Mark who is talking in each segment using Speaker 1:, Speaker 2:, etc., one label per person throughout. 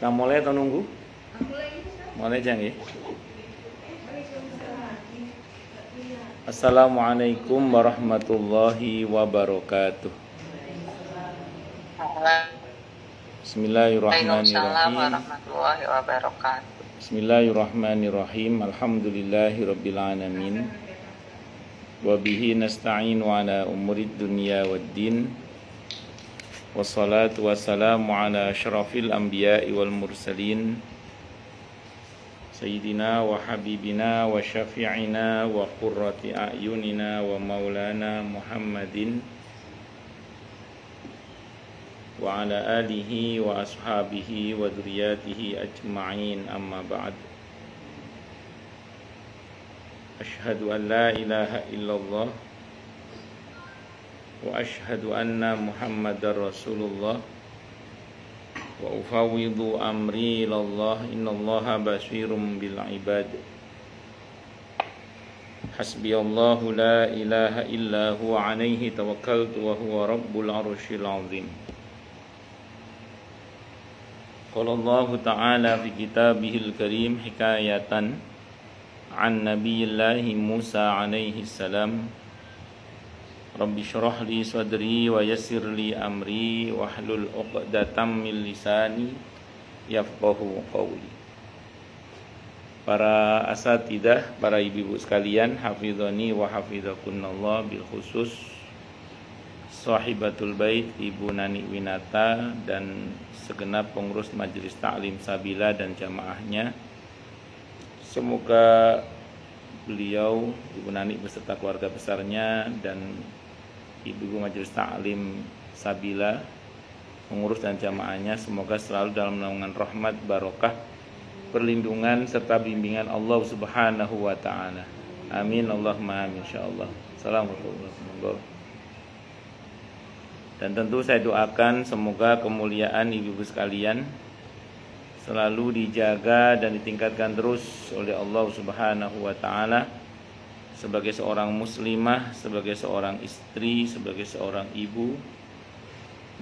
Speaker 1: Kita mulai atau nunggu?
Speaker 2: Mulai ini, Ustaz.
Speaker 1: Mulai aja nggih. Assalamualaikum warahmatullahi wabarakatuh.
Speaker 3: Waalaikumsalam
Speaker 1: Bismillahirrahmanirrahim.
Speaker 3: warahmatullahi wabarakatuh.
Speaker 1: Bismillahirrahmanirrahim. Alhamdulillahirabbil alamin. Wa bihi nasta'inu ala umurid dunya waddin. Wassalatu wassalamu ala asyrafil anbiya'i wal mursalin Sayyidina wa habibina wa syafi'ina wa qurrati a'yunina wa maulana Muhammadin wa ala alihi wa ashabihi wa dzurriyyatihi ajma'in, amma ba'd. Asyhadu an la ilaha illallah wa asyhadu anna Muhammadar Rasulullah wa ufawwidu amri ilallah innallaha basirum bil ibad. Hasbiyallahu la ilaha illa huwa alaihi tawakkaltu wa huwa rabbul arsyil azim. Qala Allah ta'ala fi kitabihil karim hikayatan an nabiyillahi Musa alaihi salam. Rabbi syrah li sadri wa yassir li amri wahlul 'uqdatam min lisani yafqahu qawli. Para asatidah, para ibu-ibu sekalian, hafizani wa hafizakunallah, bil khusus sahibatul bait Ibu Nani Winata dan segenap pengurus Majelis Ta'lim Sabila dan jamaahnya. Semoga beliau, Ibu Nani beserta keluarga besarnya dan Ibu Majelis Ta'lim Sabila, pengurus dan jamaahnya, semoga selalu dalam naungan rahmat, barokah, perlindungan serta bimbingan Allah Subhanahu wa taala. Amin Allahumma amin insyaallah. Assalamualaikum. Dan tentu saya doakan semoga kemuliaan ibu-ibu sekalian selalu dijaga dan ditingkatkan terus oleh Allah Subhanahu wa taala sebagai seorang muslimah, sebagai seorang istri, sebagai seorang ibu,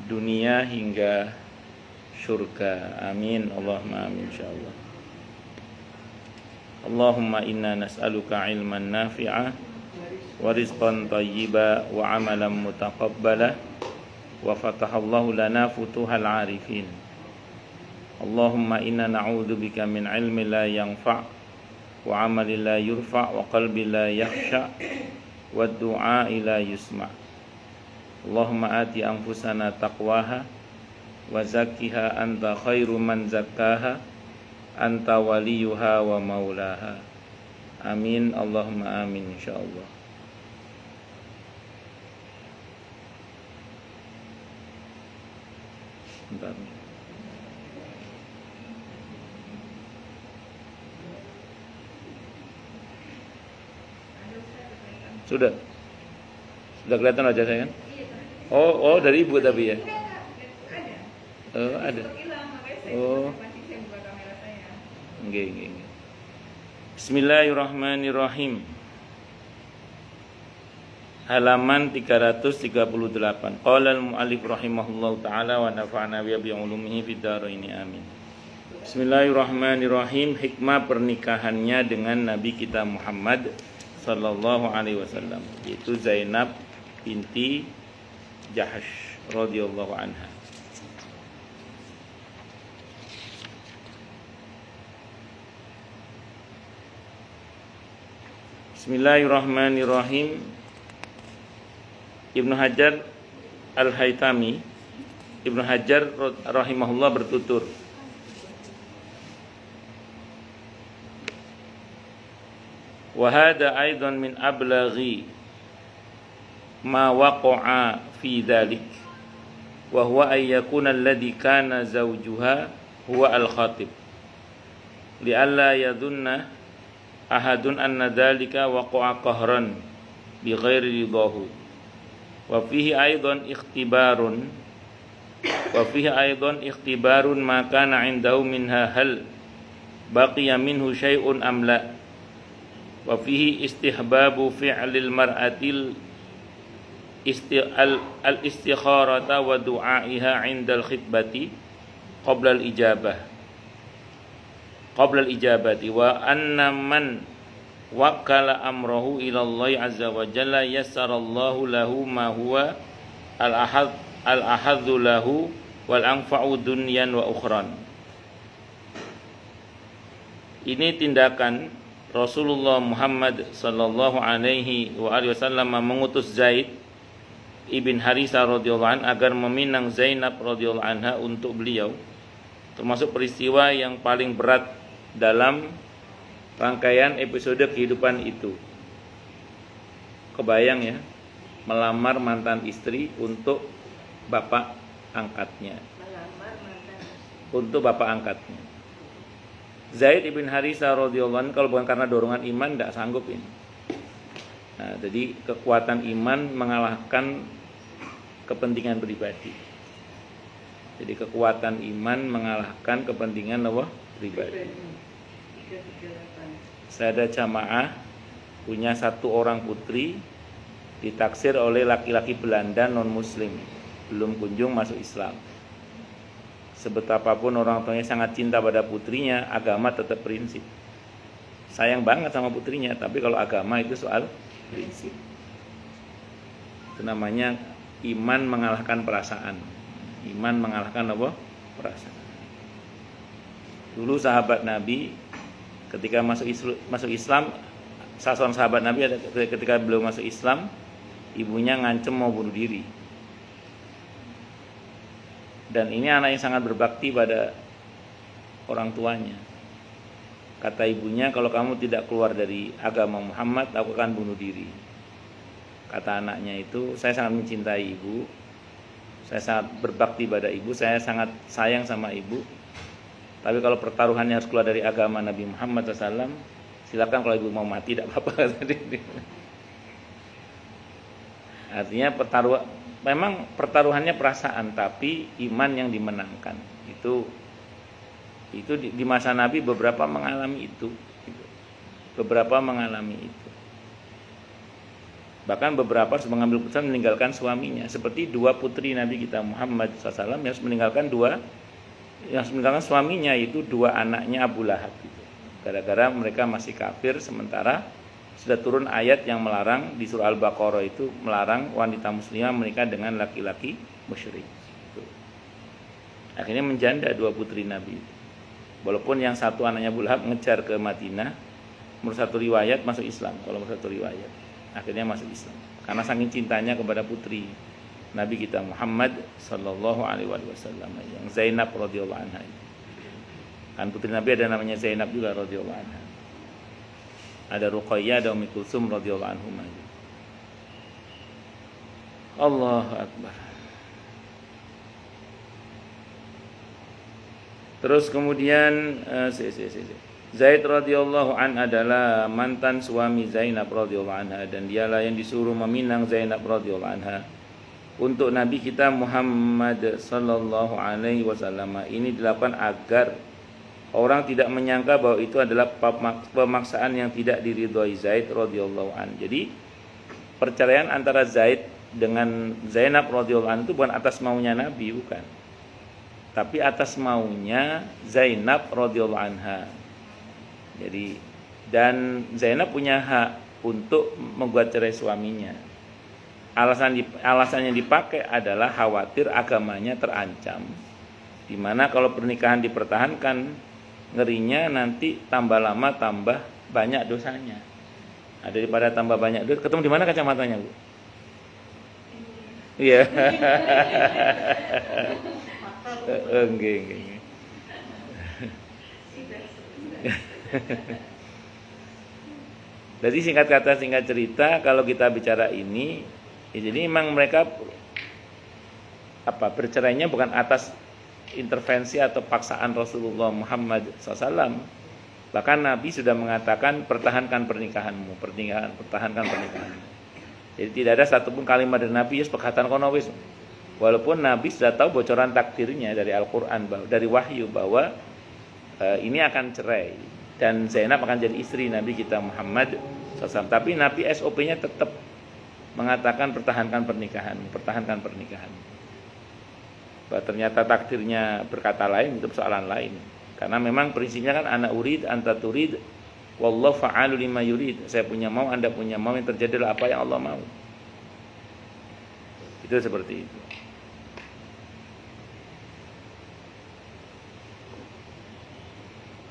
Speaker 1: dunia hingga syurga. Amin Allahumma amin insyaallah. Allahumma inna nas'aluka ilman nafi'a wa rizqan thayyiba wa amalan mutaqabbala wa fatahallahu lana futuhal arifin. Allahumma inna na'udzubika min ilmin la yanfa' wa amalin la yurfa' wa qalbin la yakhsha' wa du'a la yusma'. Allahumma ati anfusana taqwaha wa zakkiha anta khairu man zakkaha anta waliyuha wa maulaha. Amin Allahumma amin insyaallah. Bentar. Sudah kelihatan wajah saya kan? Oh dari ibu tapi ya? Ada. Oh. Nggih. Bismillahirrahmanirrahim. Halaman 338. Qala al-mu'allif rahimahullahu taala wa nafa'ana bi ulumihi fid dharain amin. Bismillahirrahmanirrahim. Hikmah pernikahannya dengan Nabi kita Muhammad sallallahu alaihi wasallam, yaitu Zainab binti Jahash radhiyallahu anha. Bismillahirrahmanirrahim. Ibnu Hajar Al-Haytami, Ibnu Hajar rahimahullah bertutur, wa hada aidan min ablaghi ma waqa'a fi dhalik wa huwa ay yakuna alladhi kana zawjuha huwa al-khatib li'alla yadhunna ahadun anna dhalika waqa'a qahran bi ghairi ridahu wa fihi aidan ikhtibarun ma kana 'indahu minha hal baqiya minhu syai'un am la. Wa fihi istihbabu fi'lil mar'atil al-istikharata wa du'aiha 'indal khitbati qabla al-ijabah qabla al-ijabati wa anna man wakkala amrahu ila Allah azza wa jalla yassarallahu lahu ma huwa al-ahadzu lahu wal anfa'u dunyan wa ukhran. Ini tindakan Rasulullah Muhammad sallallahu alaihi wasallam mengutus Zaid ibn Harisah radhiyallahu anhu agar meminang Zainab radhiyallahu anha untuk beliau, termasuk peristiwa yang paling berat dalam rangkaian episode kehidupan itu. Kebayang ya, melamar mantan istri untuk bapak angkatnya. Untuk bapak angkatnya. Zaid ibn Harisah radhiyallahu anhu kalau bukan karena dorongan iman tidak sanggup ini. Nah, jadi kekuatan iman mengalahkan kepentingan pribadi. Jadi kekuatan iman mengalahkan kepentingan pribadi. Saya jamaah punya satu orang putri ditaksir oleh laki-laki Belanda non muslim, belum kunjung masuk Islam. Sebetapapun orang tuanya sangat cinta pada putrinya, agama tetap prinsip. Sayang banget sama putrinya, tapi kalau agama itu soal prinsip. Itu namanya iman mengalahkan perasaan. Iman mengalahkan perasaan. Dulu sahabat Nabi ketika masuk Islam, salah seorang sahabat Nabi ketika beliau masuk Islam, ibunya ngancem mau bunuh diri. Dan ini anak yang sangat berbakti pada orang tuanya. Kata ibunya, kalau kamu tidak keluar dari agama Muhammad, aku akan bunuh diri. Kata anaknya itu, saya sangat mencintai ibu, saya sangat berbakti pada ibu, saya sangat sayang sama ibu. Tapi kalau pertaruhannya harus keluar dari agama Nabi Muhammad SAW, silakan, kalau ibu mau mati tidak apa-apa. Artinya memang pertaruhannya perasaan, tapi iman yang dimenangkan. Itu di masa Nabi beberapa mengalami itu. Beberapa mengalami itu. Bahkan beberapa harus mengambil keputusan meninggalkan suaminya. Seperti dua putri Nabi kita Muhammad SAW yang harus meninggalkan suaminya, itu dua anaknya Abu Lahab itu. Gara-gara mereka masih kafir, sementara sudah turun ayat yang melarang di surah Al-Baqarah itu, melarang wanita muslimah menikah dengan laki-laki musyrik. Akhirnya menjanda dua putri Nabi itu. Walaupun yang satu anaknya Abu Lahab ngejar ke Madinah, menurut satu riwayat masuk Islam. Kalau menurut satu riwayat akhirnya masuk Islam karena saking cintanya kepada putri Nabi kita Muhammad sallallahu alaihi wasallam yang Zainab radhiyallahu anha. Kan putri Nabi ada namanya Zainab juga radhiyallahu anha. Ada Ruqayyah, ada Ummi Kulsum radhiyallahu anhuma. Allahu akbar. Terus kemudian Zaid radhiyallahu an adalah mantan suami Zainab radhiyallahu anha, dan dialah yang disuruh meminang Zainab radhiyallahu anha untuk Nabi kita Muhammad sallallahu alaihi wasallam. Ini dilakukan agar orang tidak menyangka bahwa itu adalah pemaksaan yang tidak diridhoi Zaid radhiyallahu an. Jadi perceraian antara Zaid dengan Zainab radhiyallahu an itu bukan atas maunya Nabi, bukan. Tapi atas maunya Zainab radhiyallahu anha. Jadi, dan Zainab punya hak untuk menggugat cerai suaminya. Alasan yang dipakai adalah khawatir agamanya terancam. Dimana kalau pernikahan dipertahankan, ngerinya nanti tambah lama tambah banyak dosanya. Nah, daripada tambah banyak dosa, ketemu di mana kacamatanya, Bu? Iya. Enggak. Jadi singkat kata singkat cerita, kalau kita bicara ini, ya jadi memang mereka bercerainya bukan atas intervensi atau paksaan Rasulullah Muhammad SAW. Bahkan Nabi sudah mengatakan pertahankan pernikahanmu, pertahankan pernikahanmu. Jadi tidak ada satupun kalimat dari Nabi sepekatan kono wis. Walaupun Nabi sudah tahu bocoran takdirnya dari Al-Quran, dari wahyu bahwa ini akan cerai. Dan Zainab akan jadi istri Nabi kita Muhammad SAW. Tapi Nabi SOP-nya tetap mengatakan pertahankan pernikahan. Bahwa ternyata takdirnya berkata lain, itu persoalan lain. Karena memang prinsipnya kan ana urid anta turid wallahu fa'alu lima yurid. Saya punya mau, Anda punya mau, yang terjadi adalah apa yang Allah mau. Itu seperti itu.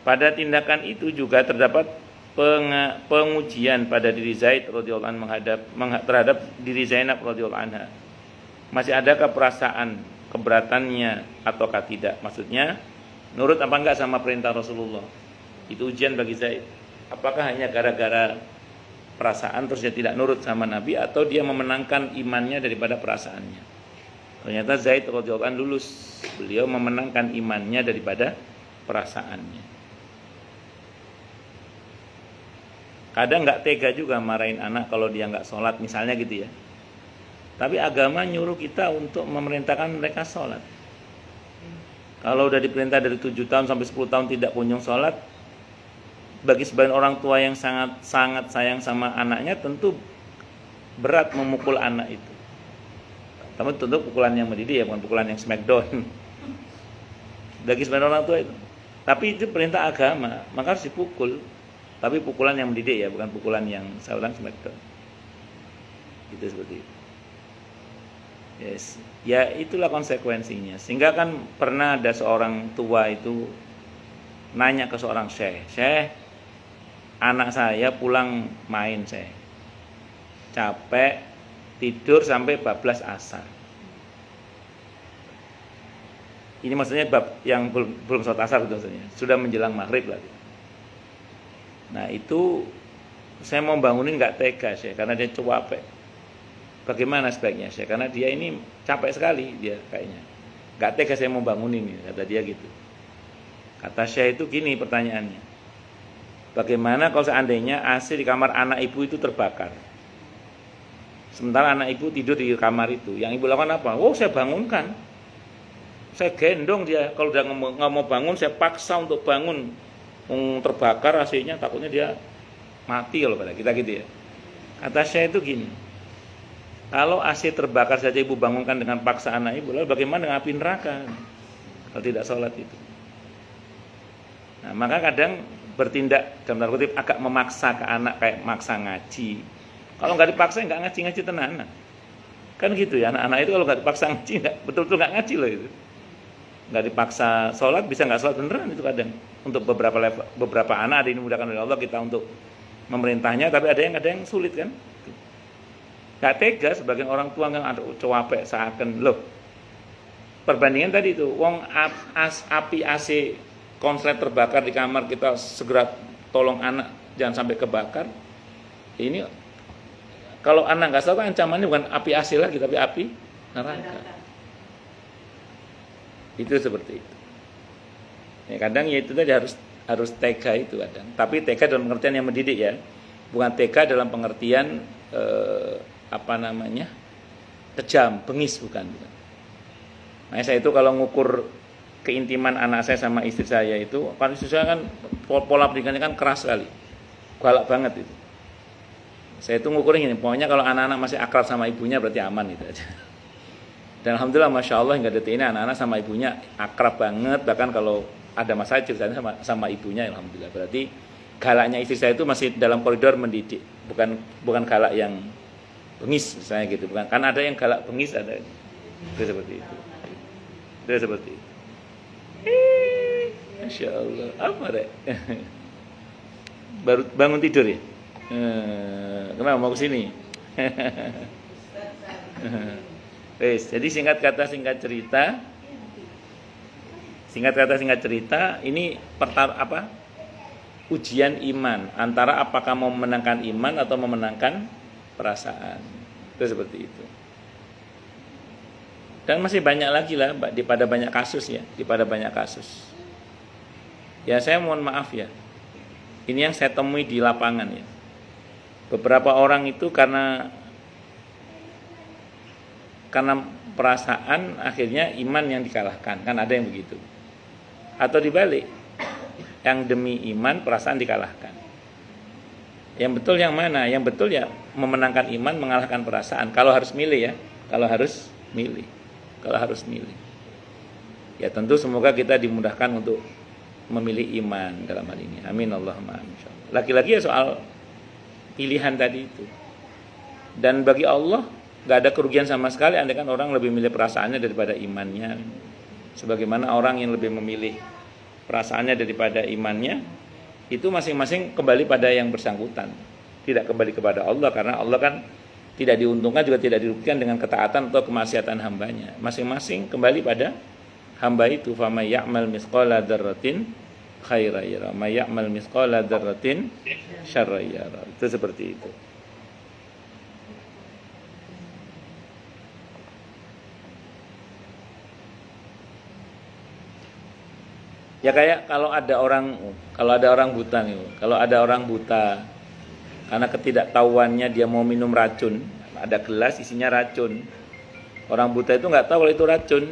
Speaker 1: Pada tindakan itu juga terdapat pengujian pada diri Zaid radhiyallahu anhu terhadap diri Zainab radhiyallahu anha. Masih adakah perasaan keberatannya ataukah tidak? Maksudnya nurut apa enggak sama perintah Rasulullah? Itu ujian bagi Zaid. Apakah hanya gara-gara perasaan terus dia tidak nurut sama Nabi, atau dia memenangkan imannya daripada perasaannya? Ternyata Zaid radhiyallahu anhu lulus. Beliau memenangkan imannya daripada perasaannya. Kadang nggak tega juga marahin anak kalau dia nggak sholat misalnya gitu ya. Tapi agama nyuruh kita untuk memerintahkan mereka sholat. Kalau udah diperintah dari 7 tahun sampai 10 tahun tidak kunjung sholat, bagi sebagian orang tua yang sangat sayang sama anaknya tentu berat memukul anak itu. Tapi tentu pukulan yang mendidik ya, bukan pukulan yang smackdown. Bagi sebagian orang tua itu. Tapi itu perintah agama, maka harus dipukul. Tapi pukulan yang mendidik ya, bukan pukulan yang saulang smackdown. Itu seperti itu. Yes. Ya itulah konsekuensinya. Sehingga kan pernah ada seorang tua itu nanya ke seorang syekh, "Syekh, anak saya pulang main, Syekh. Capek, tidur sampai bablas asar." Ini maksudnya bab yang belum sholat asar gitu maksudnya. Sudah menjelang maghrib lagi. Nah itu saya mau bangunin nggak tega Syekh, karena dia capek. Bagaimana sebaiknya Syekh? Karena dia ini capek sekali dia kayaknya. Nggak tega saya mau bangunin, kata dia gitu. Kata Syekh itu gini pertanyaannya. Bagaimana kalau seandainya AC di kamar anak ibu itu terbakar? Sementara anak ibu tidur di kamar itu. Yang ibu lakukan apa? Oh saya bangunkan. Saya gendong dia. Kalau udah nggak mau bangun, saya paksa untuk bangun. Terbakar AC-nya, takutnya dia mati kalau pada kita gitu ya. Kata saya itu gini, kalau AC terbakar saja ibu bangunkan dengan paksa anak ibu, lalu bagaimana dengan api neraka kalau tidak sholat itu? Nah maka kadang bertindak dalam tanda kutip agak memaksa ke anak, kayak maksa ngaji. Kalau nggak dipaksa nggak ngaji tenan, kan gitu ya. Anak-anak itu kalau nggak dipaksa ngaji, betul-betul nggak ngaji loh itu. Nggak dipaksa sholat, bisa nggak sholat beneran itu kadang. Untuk beberapa anak ada yang dimudahkan oleh Allah kita untuk memerintahnya, tapi ada yang sulit kan. Nggak tega sebagian orang tua kan ada capek seakan loh. Perbandingan tadi itu, wong api AC konslet terbakar di kamar, kita segera tolong anak jangan sampai kebakar. Ini kalau anak nggak salah ancamannya bukan api AC lagi, tapi api neraka. Itu seperti itu. Ya, kadang ya itu tadi harus tega itu kadang. Tapi tega dalam pengertian yang mendidik ya, bukan tega dalam pengertian kejam, bengis bukan. Nah saya itu kalau ngukur keintiman anak saya sama istri saya itu, kan istri saya kan pola pendidikannya kan keras sekali, galak banget itu. Saya itu ngukurnya gini, pokoknya kalau anak-anak masih akrab sama ibunya berarti aman itu aja. Dan alhamdulillah masya Allah hingga detik ini anak-anak sama ibunya akrab banget, bahkan kalau ada masalah ceritanya sama ibunya, alhamdulillah. Berarti galaknya istri saya itu masih dalam koridor mendidik, bukan galak yang bengis misalnya gitu, bukan. Kan ada yang galak bengis, ada itu seperti itu. Itu seperti itu. Masya Allah, apa rek? Baru bangun tidur ya? Kenapa mau kesini? Jadi singkat kata singkat cerita, ini ujian iman antara apakah mau memenangkan iman atau memenangkan perasaan. Itu seperti itu. Dan masih banyak lagi lah pada banyak kasus ya, Ya saya mohon maaf ya. Ini yang saya temui di lapangan ya. Beberapa orang itu karena perasaan akhirnya iman yang dikalahkan, kan ada yang begitu. Atau dibalik, yang demi iman perasaan dikalahkan. Yang betul yang mana? Yang betul ya memenangkan iman mengalahkan perasaan. Kalau harus milih ya, kalau harus milih. Ya tentu semoga kita dimudahkan untuk memilih iman dalam hal ini. Amin Allahumma amin. Laki-laki ya soal pilihan tadi itu. Dan bagi Allah nggak ada kerugian sama sekali andai kan orang lebih memilih perasaannya daripada imannya. Sebagaimana orang yang lebih memilih perasaannya daripada imannya, itu masing-masing kembali pada yang bersangkutan. Tidak kembali kepada Allah, karena Allah kan tidak diuntungkan juga tidak dirugikan dengan ketaatan atau kemaksiatan hambanya. Masing-masing kembali pada hamba itu. Famay ya'mal mithqala dzarratin khairan yara, may ya'mal mithqala dzarratin syarran yara. Itu seperti itu. Ya kayak kalau ada orang buta nih, kalau ada orang buta karena ketidaktahuannya dia mau minum racun, ada gelas isinya racun. Orang buta itu nggak tahu kalau itu racun.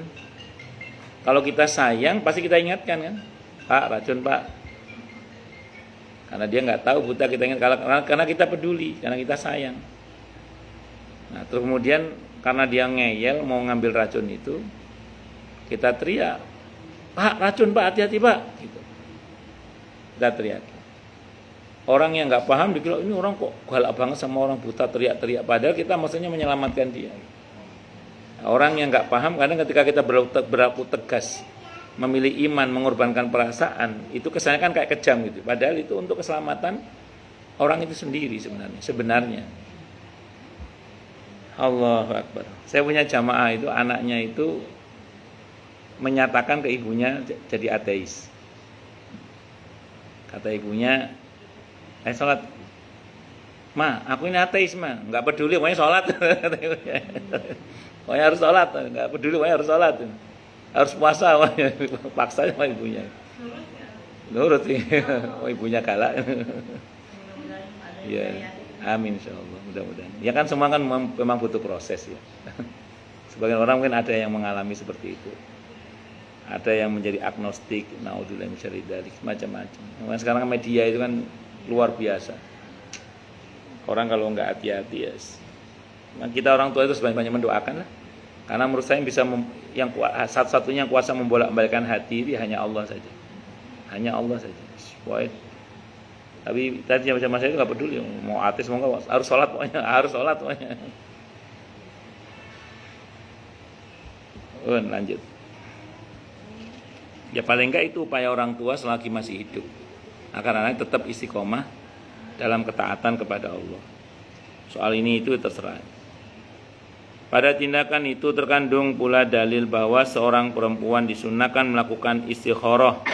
Speaker 1: Kalau kita sayang pasti kita ingatkan kan, Pak racun Pak. Karena dia nggak tahu buta, kita ingat karena kita peduli, karena kita sayang. Nah terus kemudian karena dia ngeyel mau ngambil racun itu, kita teriak, Pak racun Pak, hati-hati Pak. Gitu. Kita teriak. Orang yang nggak paham dikira ini orang kok galak banget sama orang buta teriak-teriak, padahal kita maksudnya menyelamatkan dia. Orang yang nggak paham kadang ketika kita berlaku tegas, memilih iman, mengorbankan perasaan, itu kesannya kan kayak kejam gitu. Padahal itu untuk keselamatan orang itu sendiri sebenarnya. Allahu Akbar. Saya punya jamaah itu anaknya itu menyatakan ke ibunya jadi ateis. Kata ibunya, sholat. Ma, aku ini ateis ma, nggak peduli, pokoknya sholat. Pokoknya harus sholat, nggak peduli, pokoknya harus sholat. Harus puasa, paksa sama ibunya. Nurut sih, oh, ibunya galak. Ya, amin insyaallah, mudah-mudahan. Ya kan semua kan memang butuh proses ya. Sebagian orang mungkin ada yang mengalami seperti itu. Ada yang menjadi agnostik, naudzubillah min syarri dzalik, macam-macam. Sekarang media itu kan luar biasa. Orang kalau nggak hati-hati ya, kita orang tua itu sebanyak-banyak mendoakan lah. Karena menurut saya yang satu-satunya yang kuasa membolak-balikkan hati itu hanya Allah saja. Hanya Allah saja. Why? Tapi tadi macam saya itu nggak peduli, mau ateis mau nggak, harus sholat pokoknya, harus sholat pokoknya. Lanjut. Ya paling enggak itu upaya orang tua selagi masih hidup agar anak tetap istiqomah dalam ketaatan kepada Allah. Soal ini itu terserah. Pada tindakan itu terkandung pula dalil bahwa seorang perempuan disunahkan melakukan istikharah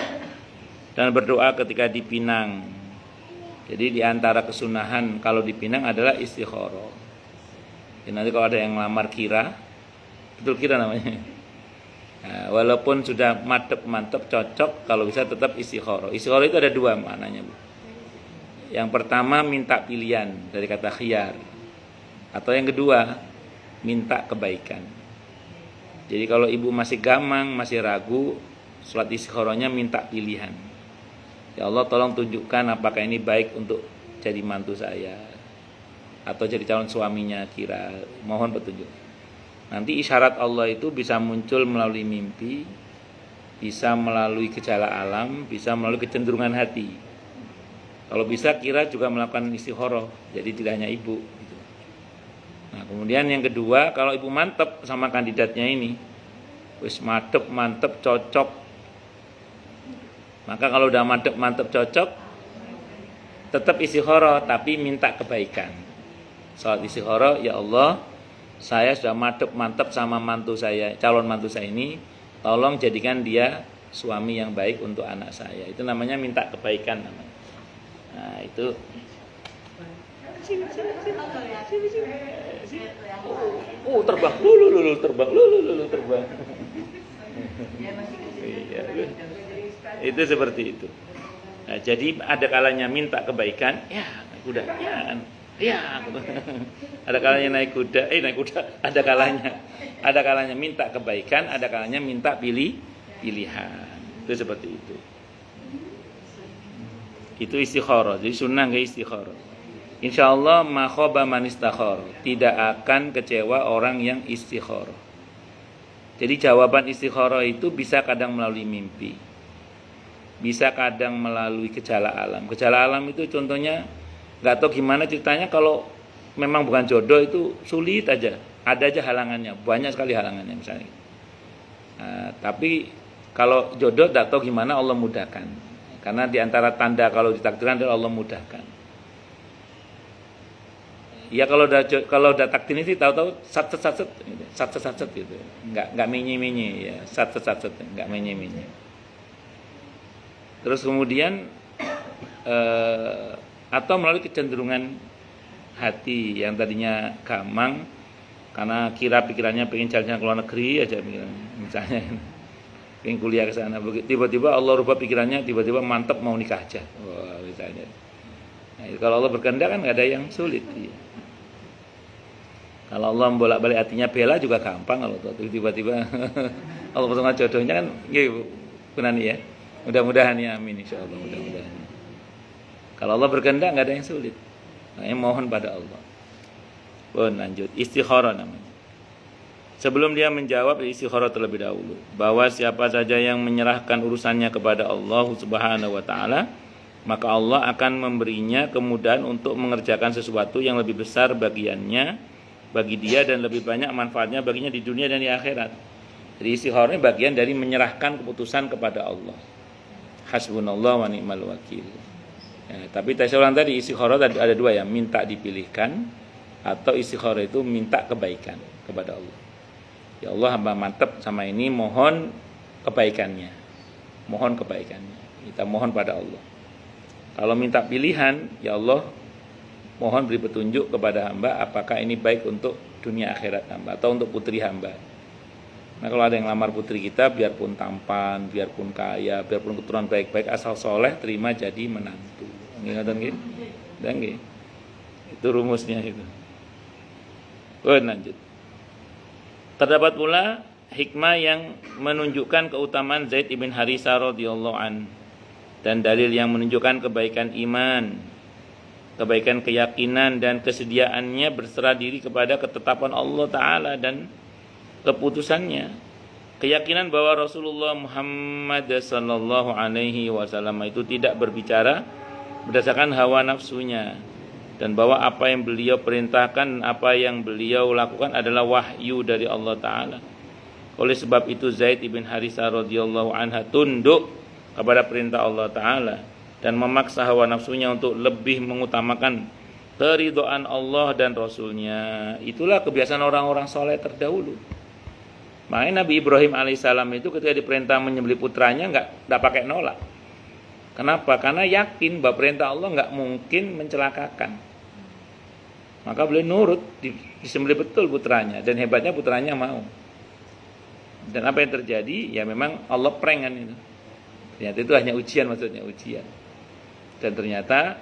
Speaker 1: dan berdoa ketika dipinang. Jadi di antara kesunahan kalau dipinang adalah istikharah. Jadi nanti kalau ada yang melamar Kira, betul Kira namanya. Nah, walaupun sudah mantep cocok, kalau bisa tetap istikharah. Istikharah itu ada dua maknanya, Bu. Yang pertama minta pilihan dari kata khiyar. Atau yang kedua minta kebaikan. Jadi kalau ibu masih gamang, masih ragu, salat istikharahnya minta pilihan. Ya Allah tolong tunjukkan apakah ini baik untuk jadi mantu saya atau jadi calon suaminya Kira. Mohon petunjuk. Nanti isyarat Allah itu bisa muncul melalui mimpi, bisa melalui gejala alam, bisa melalui kecenderungan hati. Kalau bisa Kira juga melakukan istikharah, jadi tidak hanya ibu. Gitu. Nah kemudian yang kedua, kalau ibu mantep sama kandidatnya ini, wis mantep cocok. Maka kalau udah mantep cocok, tetap istikharah tapi minta kebaikan. Salat istikharah, ya Allah, saya sudah mantep sama mantu saya, calon mantu saya ini, tolong jadikan dia suami yang baik untuk anak saya. Itu namanya minta kebaikan namanya. Nah itu. Terbang, lulu terbang. Iya, itu seperti itu. Nah, jadi ada kalanya minta kebaikan, ya udah, ya kan. Ya, ada kalanya naik kuda, ada kalanya minta kebaikan, ada kalanya minta pilihan. Itu seperti itu. Itu istikharah, jadi sunnah nggak istikharah. Insyaallah ma khaba man istakhara, tidak akan kecewa orang yang istikharah. Jadi jawaban istikharah itu bisa kadang melalui mimpi, bisa kadang melalui gejala alam. Gejala alam itu contohnya nggak tahu gimana ceritanya, kalau memang bukan jodoh itu sulit aja, ada aja halangannya, banyak sekali halangannya misalnya. Tapi kalau jodoh nggak tahu gimana Allah mudahkan, karena diantara tanda kalau ditakdirkan adalah Allah mudahkan. Ya kalau udah takdir ini tahu-tahu sat gitu, nggak menye ya, sat nggak menye. Terus kemudian atau melalui kecenderungan hati yang tadinya gamang karena pikirannya pengen jalan-jalan ke luar negeri aja misalnya, pengen kuliah ke sana, tiba-tiba Allah rubah pikirannya, tiba-tiba mantap mau nikah aja, wah misalnya. Nah, kalau Allah berkehendak kan nggak ada yang sulit. Ya. Kalau Allah bolak-balik hatinya Bella juga gampang, kalau tiba-tiba Allah pertemukan jodohnya kan, gitu benar ya. Mudah-mudahan ya, amin insyaallah, mudah-mudahan. Kalau Allah berkehendak nggak ada yang sulit. Makanya mohon pada Allah. Lanjut, istikharah namanya. Sebelum dia menjawab, istikharah terlebih dahulu. Bahwa siapa saja yang menyerahkan urusannya kepada Allah Subhanahu wa taala, maka Allah akan memberinya kemudahan untuk mengerjakan sesuatu yang lebih besar bagiannya bagi dia dan lebih banyak manfaatnya baginya di dunia dan di akhirat. Jadi istikharah ini bagian dari menyerahkan keputusan kepada Allah. Hasbunallah wa ni'mal wakil. Ya, tapi saya ulang tadi, istikharah ada dua ya, minta dipilihkan atau istikharah itu minta kebaikan kepada Allah. Ya Allah, hamba mantap sama ini, mohon kebaikannya. Mohon kebaikannya. Kita mohon pada Allah. Kalau minta pilihan, ya Allah, mohon beri petunjuk kepada hamba apakah ini baik untuk dunia akhirat hamba atau untuk putri hamba. Nah, kalau ada yang lamar putri kita, biarpun tampan, biarpun kaya, biarpun keturunan baik-baik, asal soleh, terima jadi menantu. Ingatan gitu? Dan gitu. Itu rumusnya itu. Lanjut. Terdapat pula hikmah yang menunjukkan keutamaan Zaid ibn Harisah radhiyallahu an, dan dalil yang menunjukkan kebaikan iman, kebaikan keyakinan dan kesediaannya berserah diri kepada ketetapan Allah Ta'ala dan keputusannya. Keyakinan bahwa Rasulullah Muhammad sallallahu alaihi wasallam itu tidak berbicara berdasarkan hawa nafsunya, dan bahwa apa yang beliau perintahkan, apa yang beliau lakukan adalah wahyu dari Allah Ta'ala. Oleh sebab itu Zaid ibn Harisah radhiyallahu anha tunduk kepada perintah Allah Ta'ala dan memaksa hawa nafsunya untuk lebih mengutamakan keridhaan Allah dan Rasulnya. Itulah kebiasaan orang-orang soleh terdahulu. Makanya Nabi Ibrahim alaihissalam itu ketika diperintah menyembelih putranya nggak pakai nolak. Kenapa? Karena yakin bahwa perintah Allah nggak mungkin mencelakakan. Maka beliau nurut, disembelih betul putranya, dan hebatnya putranya mau. Dan apa yang terjadi? Ya memang Allah prank kan itu. Ternyata itu hanya ujian, maksudnya ujian. Dan ternyata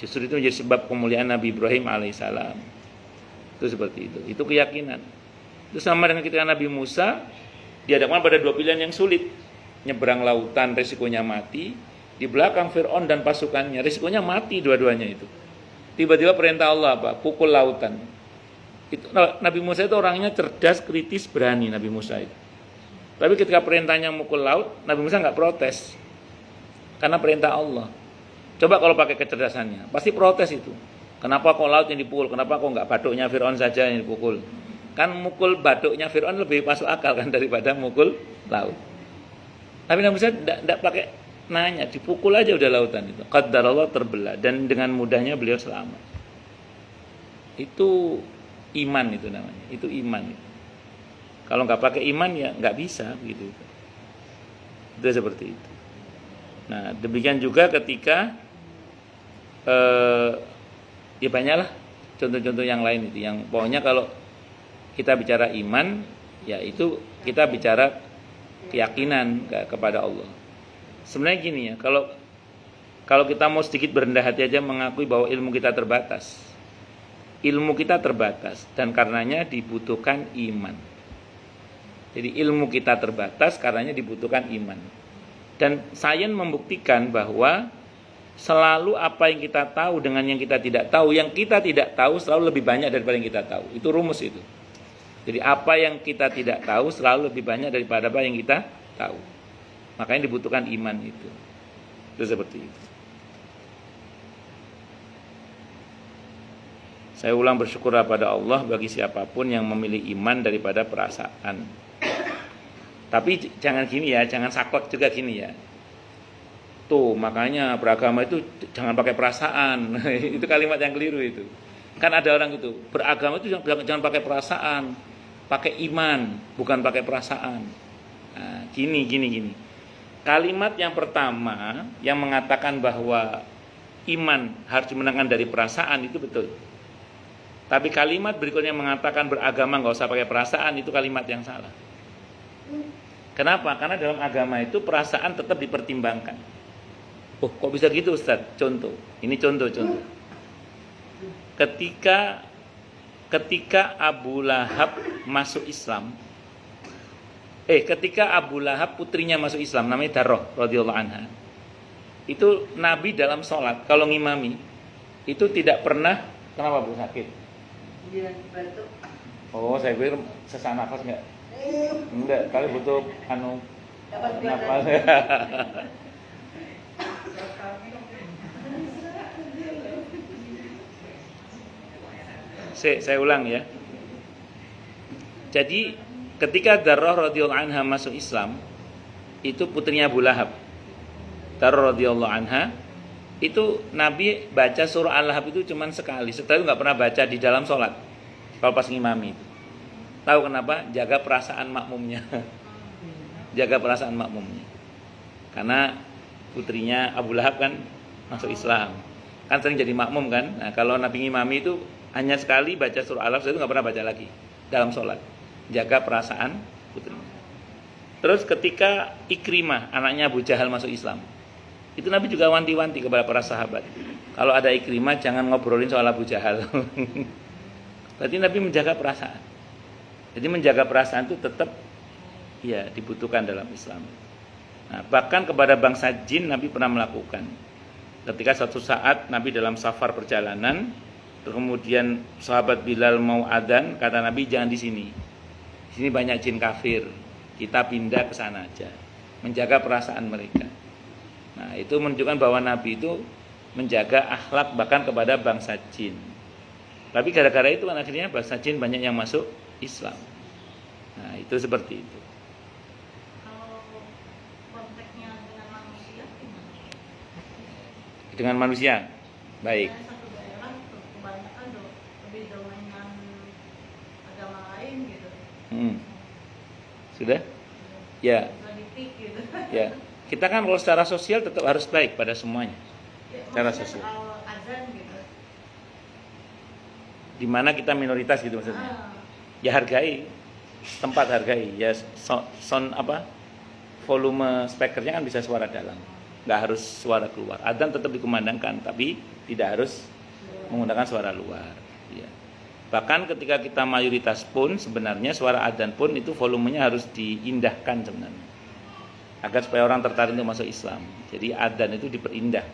Speaker 1: justru itu menjadi sebab kemuliaan Nabi Ibrahim alaihissalam. Itu seperti itu. Itu keyakinan. Itu sama dengan ketika Nabi Musa dihadapkan pada dua pilihan yang sulit. Nyebrang lautan risikonya mati, di belakang Fir'aun dan pasukannya risikonya mati dua-duanya itu. Tiba-tiba perintah Allah apa? Pukul lautan. Itu Nabi Musa itu orangnya cerdas, kritis, berani Nabi Musa itu. Tapi ketika perintahnya mukul laut, Nabi Musa enggak protes. Karena perintah Allah. Coba kalau pakai kecerdasannya, pasti protes itu. Kenapa kok laut yang dipukul? Kenapa kok enggak baduknya Fir'aun saja yang dipukul? Kan mukul baduknya Fir'aun lebih masuk akal kan daripada mukul laut. Tapi Nabi Musa tidak pakai nanya, dipukul aja udah lautan itu. Qaddarallah, terbelah, dan dengan mudahnya beliau selamat. Itu iman itu namanya. Itu iman. Kalau nggak pakai iman ya nggak bisa gitu. Itu seperti itu. Nah demikian juga ketika ya banyaklah contoh-contoh yang lain itu. Yang pokoknya kalau kita bicara iman, ya itu kita bicara keyakinan kepada Allah. Sebenarnya gini ya, kalau kita mau sedikit berendah hati aja mengakui bahwa ilmu kita terbatas. Ilmu kita terbatas dan karenanya dibutuhkan iman. Jadi ilmu kita terbatas karenanya dibutuhkan iman. Dan sains membuktikan bahwa selalu apa yang kita tahu dengan yang kita tidak tahu, yang kita tidak tahu selalu lebih banyak daripada yang kita tahu. Itu rumus itu. Jadi apa yang kita tidak tahu selalu lebih banyak daripada apa yang kita tahu. Makanya dibutuhkan iman itu. Itu seperti itu. Saya ulang bersyukur kepada Allah bagi siapapun yang memilih iman daripada perasaan. Tapi jangan gini ya, jangan saklek juga gini ya. Tuh, makanya beragama itu jangan pakai perasaan. Itu kalimat yang keliru itu. Kan ada orang itu, beragama itu jangan pakai perasaan, pakai iman, bukan pakai perasaan. Nah, gini. Kalimat yang pertama yang mengatakan bahwa iman harus dimenangkan dari perasaan itu betul. Tapi kalimat berikutnya mengatakan beragama nggak usah pakai perasaan, itu kalimat yang salah. Kenapa? Karena dalam agama itu perasaan tetap dipertimbangkan. Oh, kok bisa gitu Ustaz? Contoh. Ini contoh. Ketika Abu Lahab masuk Islam, ketika Abu Lahab putrinya masuk Islam, namanya Darrah radhiyallahu anha. Itu Nabi dalam sholat kalau ngimami itu tidak pernah, kenapa Bu sakit? Oh, saya pikir sesak nafas enggak? Enggak, kali butuh nafas. Saya ulang ya. Jadi ketika Darrah radhiyallahu anha masuk Islam, itu putrinya Abu Lahab. Darrah radhiyallahu anha itu Nabi baca surah Al-Lahab itu cuma sekali. Setelah itu nggak pernah baca di dalam sholat. Kalau pas ngimami itu. Tahu kenapa? Jaga perasaan makmumnya. Jaga perasaan makmumnya. Karena putrinya Abu Lahab kan masuk Islam. Kan sering jadi makmum kan. Nah, kalau Nabi ngimami itu hanya sekali baca surah Al-Lahab, itu nggak pernah baca lagi dalam sholat. Jaga perasaan putrinya. Terus ketika Ikrimah, anaknya Abu Jahal masuk Islam, itu Nabi juga wanti-wanti kepada para sahabat. Kalau ada Ikrimah jangan ngobrolin soal Abu Jahal. Berarti Nabi menjaga perasaan. Jadi menjaga perasaan itu tetap ya dibutuhkan dalam Islam. Nah, bahkan kepada bangsa jin Nabi pernah melakukan. Ketika suatu saat Nabi dalam safar perjalanan, kemudian sahabat Bilal mau adzan, kata Nabi jangan di sini. Di sini banyak jin kafir. Kita pindah ke sana aja. Menjaga perasaan mereka. Nah, itu menunjukkan bahwa Nabi itu menjaga akhlak bahkan kepada bangsa jin. Tapi gara-gara itu kan akhirnya bangsa jin banyak yang masuk Islam. Nah, itu seperti itu.
Speaker 2: Kalau konteksnya dengan manusia gimana?
Speaker 1: Dengan manusia, baik.
Speaker 2: Satu daerah kebanyakan lebih dominan agama lain gitu.
Speaker 1: Sudah? Ya.
Speaker 2: Tradisi gitu.
Speaker 1: Ya. Kita kan kalau secara sosial tetap harus baik pada semuanya. Secara sosial.
Speaker 2: Azan gitu.
Speaker 1: Di mana kita minoritas gitu maksudnya. Ya hargai, tempat hargai. Ya volume speakernya kan bisa suara dalam, nggak harus suara keluar. Adzan tetap dikumandangkan, tapi tidak harus menggunakan suara luar. Ya. Bahkan ketika kita mayoritas pun sebenarnya suara adzan pun itu volumenya harus diindahkan sebenarnya, agar supaya orang tertarik untuk masuk Islam. Jadi adzan itu diperindah.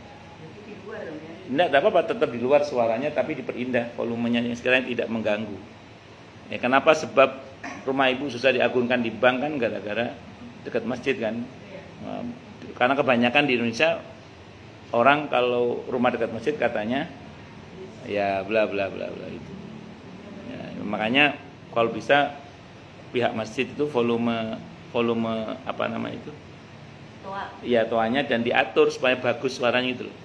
Speaker 1: Tidak apa-apa, tetap di luar suaranya, tapi diperindah volumenya yang sekiranya tidak mengganggu. Ya, kenapa? Sebab rumah ibu susah diagunkan di bank kan gara-gara dekat masjid kan. Karena kebanyakan di Indonesia orang kalau rumah dekat masjid katanya ya bla bla bla bla itu. Ya, makanya kalau bisa pihak masjid itu volume apa nama itu?
Speaker 2: Toa.
Speaker 1: Iya, toanya dan diatur supaya bagus suaranya itu loh.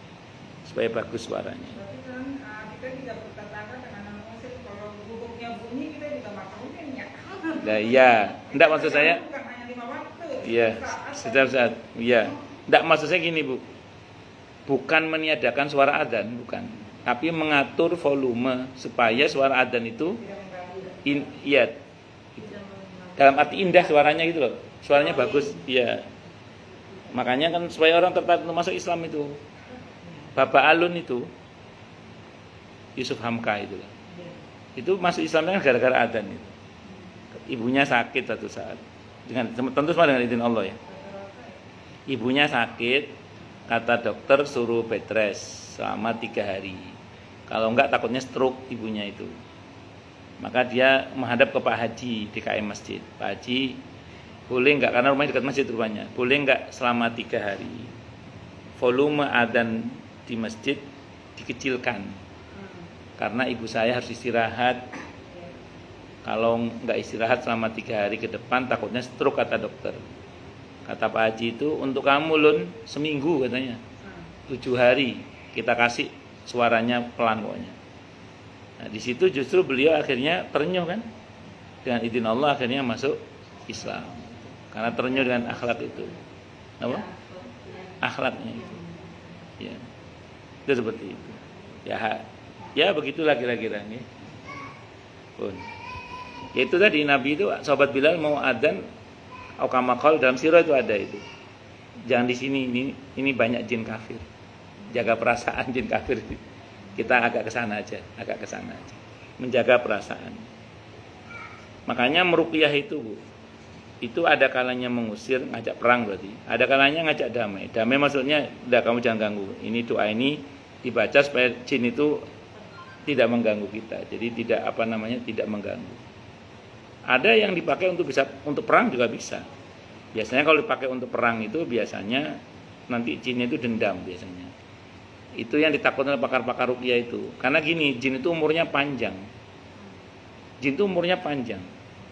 Speaker 1: Supaya bagus suaranya.
Speaker 4: Berarti kan kita tidak bertetangga dengan orang muslim. Kalau guguknya bunyi kita juga maklumin ya.
Speaker 1: Nah, iya, enggak maksud saya.
Speaker 4: Bukan hanya 5 waktu.
Speaker 1: Iya, setiap saat. Iya. Enggak maksud saya gini, Bu. Bukan meniadakan suara adzan, bukan. Tapi mengatur volume supaya suara adzan itu iya. Dalam arti indah suaranya gitu loh. Suaranya bagus, iya. Makanya kan supaya orang tertarik untuk masuk Islam itu. Bapak Alun itu Yusuf Hamka itu masuk Islam kan gara-gara adzan itu. Ibunya sakit satu saat. Tentu semua dengan izin Allah ya. Ibunya sakit, kata dokter suruh bed rest selama 3 hari. Kalau enggak takutnya stroke ibunya itu. Maka dia menghadap ke Pak Haji di KM Masjid. Pak Haji, boleh enggak, karena rumahnya dekat masjid rupanya, boleh enggak selama 3 hari volume adzan di masjid dikecilkan karena ibu saya harus istirahat. Kalau nggak istirahat selama 3 hari ke depan takutnya stroke, kata dokter. Kata Pak Haji itu untuk kamu Lun seminggu katanya, 7 hari kita kasih suaranya pelan pokoknya. Nah di situ justru beliau akhirnya terenyuh kan, dengan izin Allah akhirnya masuk Islam karena terenyuh dengan akhlak itu. Apa? Akhlaknya itu. Ya. Itu seperti itu. Ya begitulah kira-kira nih. Pun. Ya itu tadi Nabi itu sahabat Bilal mau adzan aukamakal dalam sirah itu ada itu. Jangan di sini, ini banyak jin kafir. Jaga perasaan jin kafir. Kita agak ke sana aja. Menjaga perasaan. Makanya meruqyah itu, Bu. Itu ada kalanya mengusir, ngajak perang berarti. Ada kalanya ngajak damai. Damai maksudnya udah kamu jangan ganggu. Ini doa ini dibaca supaya jin itu tidak mengganggu kita. Jadi tidak tidak mengganggu. Ada yang dipakai untuk perang juga bisa. Biasanya kalau dipakai untuk perang itu biasanya nanti jinnya itu dendam biasanya. Itu yang ditakutkan oleh pakar-pakar ruqyah itu. Karena gini, jin itu umurnya panjang.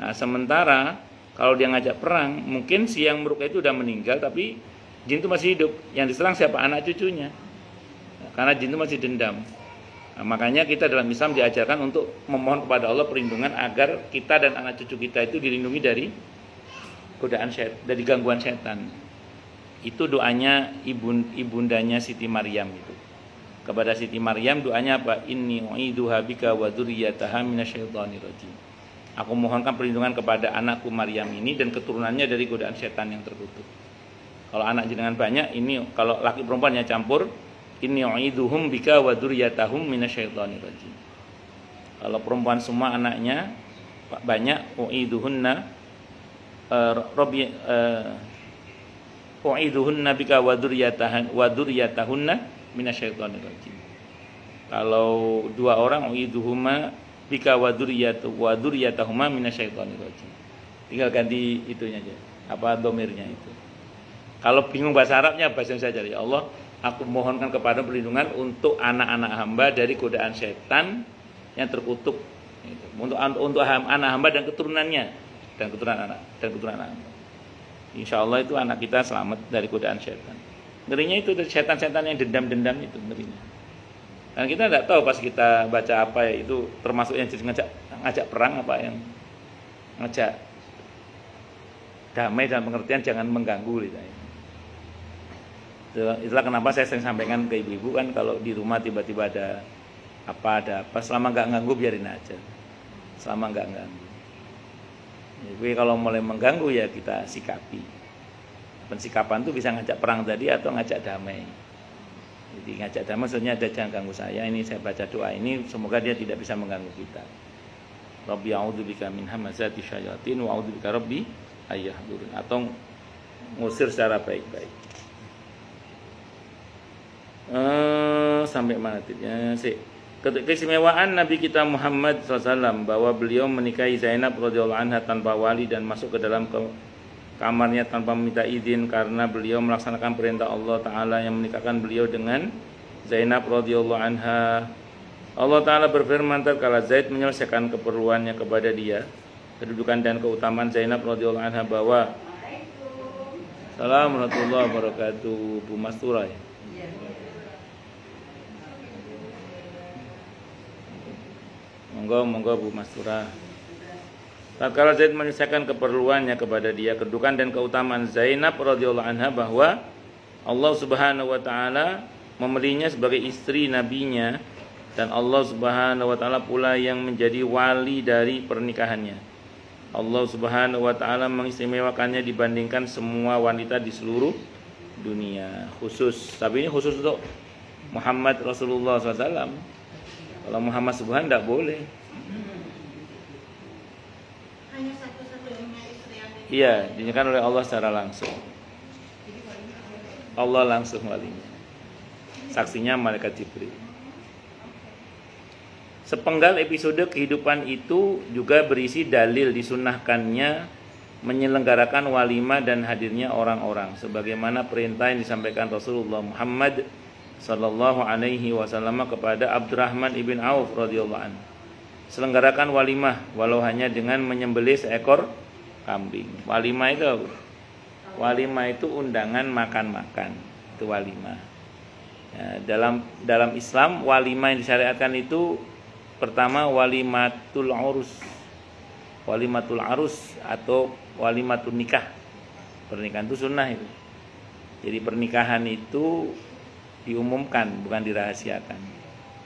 Speaker 1: Nah, sementara kalau dia ngajak perang, mungkin si yang meruqyah itu udah meninggal tapi jin itu masih hidup. Yang diserang siapa? Anak cucunya. Nah, karena jin itu masih dendam. Nah, makanya kita dalam Islam diajarkan untuk memohon kepada Allah perlindungan agar kita dan anak cucu kita itu dilindungi dari godaan setan, dari gangguan setan. Itu doanya ibundanya Siti Maryam itu. Kepada Siti Maryam doanya apa? Inni u'iduha bika wa dzurriyyataha minasyaitonir rajim. Aku mohonkan perlindungan kepada anakku Maryam ini dan keturunannya dari godaan setan yang terkutuk. Kalau anak jenengan banyak, ini kalau laki perempuannya campur, inni u'iduhum bika wa dzurriyyatahum minasyaitonir rajim. Kalau perempuan semua anaknya banyak, u'iduhunna u'iduhunna bika wa dzurriyyatahunna minasyaitonir rajim. Kalau 2 orang, u'iduhuma bika wa dzurriyyatahuma minasyaitonir rajim. Tinggal ganti itunya aja, domirnya itu. Kalau bingung bahasa Arabnya, bahasa Indonesia saja. Ya Allah, aku mohonkan kepada perlindungan untuk anak-anak hamba dari godaan setan yang terkutuk. Untuk anak hamba dan keturunannya dan keturunan hamba. Insya Allah itu anak kita selamat dari godaan setan. Ngerinya itu dari setan-setan yang dendam-dendam itu ngerinya. Dan kita tidak tahu pas kita baca apa ya, itu termasuk yang ngajak perang apa yang ngajak damai dalam pengertian jangan mengganggu gitu. Itulah kenapa saya sering sampaikan ke ibu-ibu kan, kalau di rumah tiba-tiba ada apa selama nggak ganggu biarin aja, selama nggak ganggu. Jadi kalau mulai mengganggu ya kita sikapi. Pensikapan itu bisa ngajak perang tadi atau ngajak damai. Jadi ngajak damai maksudnya ada jangan ganggu saya, ini saya baca doa ini semoga dia tidak bisa mengganggu kita. Rabbi a'udzubika min hamazati syayatin wa a'udzubika rabbi ayyahdurun, atau ngusir secara baik-baik. Sampai mana tidaknya sih? Keistimewaan Nabi kita Muhammad SAW bahwa beliau menikahi Zainab radhiyallahu anha tanpa wali dan masuk ke dalam kamarnya tanpa meminta izin karena beliau melaksanakan perintah Allah Ta'ala yang menikahkan beliau dengan Zainab radhiyallahu anha. Allah Ta'ala berfirman tatkala Zaid menyelesaikan keperluannya kepada dia, kedudukan dan keutamaan Zainab radhiyallahu anha bahwa Assalamualaikum warahmatullahi wabarakatuh. Bu Mastura ya. Monggo Bu Mastura. Tatkala Zaid menyelesaikan keperluannya kepada dia, kedudukan dan keutamaan Zainab radhiyallahu anha bahwa Allah Subhanahu wa taala memilihnya sebagai istri nabinya dan Allah Subhanahu wa taala pula yang menjadi wali dari pernikahannya. Allah Subhanahu wa taala mengistimewakannya dibandingkan semua wanita di seluruh dunia. Tapi ini khusus untuk Muhammad Rasulullah SAW. Kalau Muhammad Subhan tidak boleh.
Speaker 2: Hanya satu-satunya istri yang
Speaker 1: Iya, dinyatakan oleh Allah secara langsung. Allah langsung walinya. Saksinya malaikat Jibril. Sepenggal episode kehidupan itu juga berisi dalil disunahkannya menyelenggarakan walimah dan hadirnya orang-orang sebagaimana perintah yang disampaikan Rasulullah Muhammad sallallahu alaihi wasallam kepada Abdurrahman ibn Auf radhiyallahu anhu. Selenggarakan walimah walau hanya dengan menyembelih seekor kambing. Walimah itu apa? Walimah itu undangan makan-makan. Itu walimah. Ya, dalam Islam walimah yang disyariatkan itu pertama walimatul urus. Walimatul arus atau walimatul nikah. Pernikahan itu sunnah itu. Jadi pernikahan itu diumumkan, bukan dirahasiakan.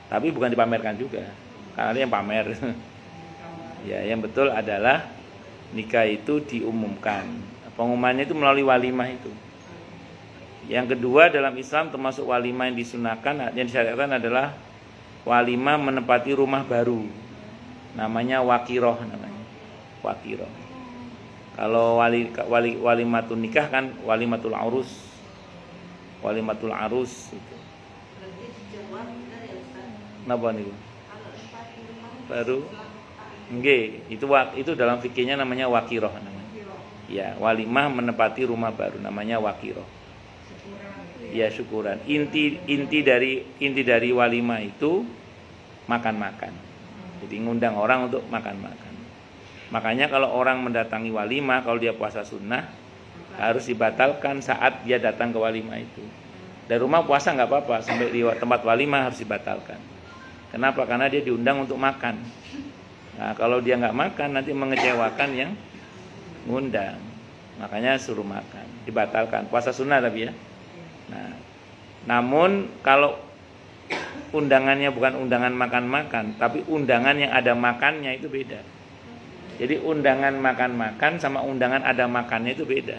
Speaker 1: Tapi bukan dipamerkan juga. Karena ada yang pamer. Ya, yang betul adalah nikah itu diumumkan. Pengumumannya itu melalui walimah itu. Yang kedua dalam Islam termasuk walimah yang disunahkan, yang disyariatkan adalah walimah menempati rumah baru. Namanya wakiroh namanya. Wakiroh. Kalau walimatul nikah kan walimatul arus. Walimatul arus itu.
Speaker 2: Berarti dijawab dari Ustaz.
Speaker 1: Napa niku?
Speaker 2: Kalau tempat di rumah
Speaker 1: Baru. Nggih, itu dalam fikihnya namanya wakiroh namanya. Ya, walimah menempati rumah baru namanya wakiroh. Ya, syukuran. Inti dari walimah itu makan-makan. Jadi ngundang orang untuk makan-makan. Makanya kalau orang mendatangi walimah, kalau dia puasa sunnah, harus dibatalkan saat dia datang ke walimah itu. Dari rumah puasa nggak apa-apa, sampai di tempat walimah harus dibatalkan. Kenapa? Karena dia diundang untuk makan. Nah, kalau dia nggak makan, nanti mengecewakan yang ngundang. Makanya suruh makan, dibatalkan. Puasa sunnah tapi ya. Nah, namun kalau undangannya bukan undangan makan-makan, tapi undangan yang ada makannya itu beda. Jadi undangan makan-makan sama undangan ada makannya itu beda.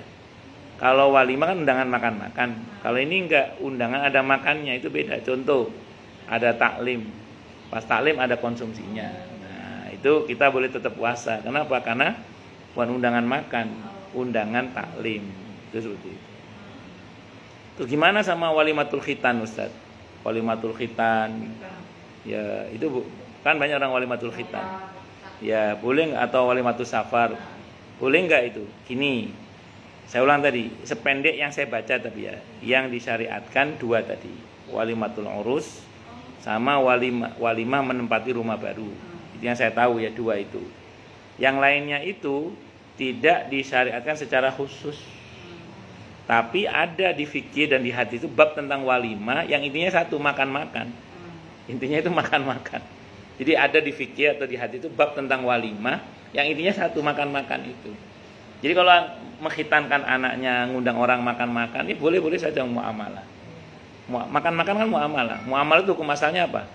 Speaker 1: Kalau walimah kan undangan makan-makan. Kalau ini enggak, undangan ada makannya itu beda. Contoh, ada taklim. Pas taklim ada konsumsinya. Nah, itu kita boleh tetap puasa. Kenapa? Karena bukan undangan makan, undangan taklim. Itu seperti itu. Terus gimana sama walimatul khitan, Ustaz? Walimatul khitan. Ya, itu kan banyak orang walimatul khitan. Ya, boleh nggak? Atau walimatul safar, boleh nggak itu? Gini, saya ulang tadi, sependek yang saya baca tapi ya, yang disyariatkan dua tadi, walimatul urus sama walimah menempati rumah baru. Itu yang saya tahu ya, dua itu. Yang lainnya itu tidak disyariatkan secara khusus. Tapi ada di fikih dan di hadis itu bab tentang walimah yang intinya satu, makan-makan. Intinya itu makan-makan. Jadi ada di fikih atau di hadis itu bab tentang walimah yang intinya satu, makan-makan itu. Jadi kalau menghitankan anaknya, ngundang orang makan-makan, ini boleh-boleh saja muamalah. Makan-makan kan muamalah. Muamalah itu hukum asalnya apa?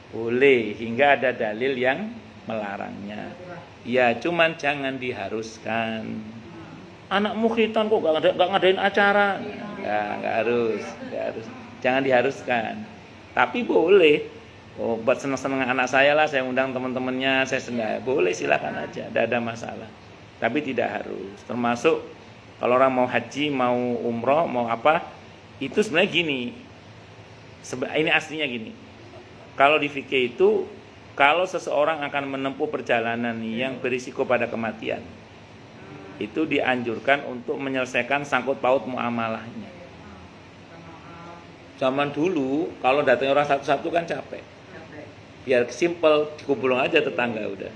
Speaker 1: Boleh, hingga ada dalil yang melarangnya. Ya, cuman jangan diharuskan. Anakmu khitan kok gak ngadain acara? Nggak harus. Jangan diharuskan. Tapi boleh. Oh, buat senang-senang anak saya lah, saya undang teman-temannya, saya senang. Boleh, silakan aja, tidak ada masalah. Tapi tidak harus. Termasuk kalau orang mau haji, mau umroh, mau apa, itu sebenarnya gini. Ini aslinya gini. Kalau di fikih itu, kalau seseorang akan menempuh perjalanan yang berisiko pada kematian, itu dianjurkan untuk menyelesaikan sangkut paut muamalahnya. Zaman dulu kalau datang orang satu-satu kan capek. Biar simple, dikumpulin aja tetangga udah.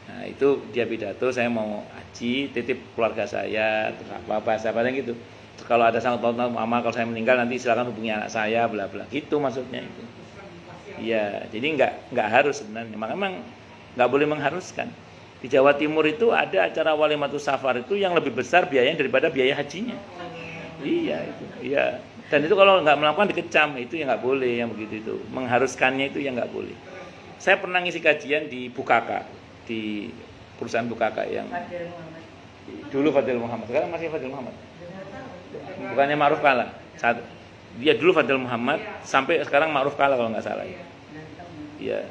Speaker 1: Nah, itu dia pidato, saya mau haji, titip keluarga saya, bahasa gitu. Terus kalau ada sangkut paut muamalah, kalau saya meninggal nanti silakan hubungi anak saya, bla bla. Gitu maksudnya itu. Iya, jadi enggak harus sebenarnya. Maka memang enggak boleh mengharuskan. Di Jawa Timur itu ada acara walimatul safar itu yang lebih besar biayanya daripada biaya hajinya. Iya itu. Iya. Dan itu kalau nggak melakukan dikecam, itu yang nggak boleh, yang begitu itu. Mengharuskannya itu yang nggak boleh. Saya pernah ngisi kajian di Bukaka, di perusahaan Bukaka yang dulu Fadil Muhammad, sekarang masih Fadil Muhammad. Bukannya Ma'ruf Kala. Dia dulu Fadil Muhammad, sampai sekarang Ma'ruf Kala kalau nggak salah. Iya.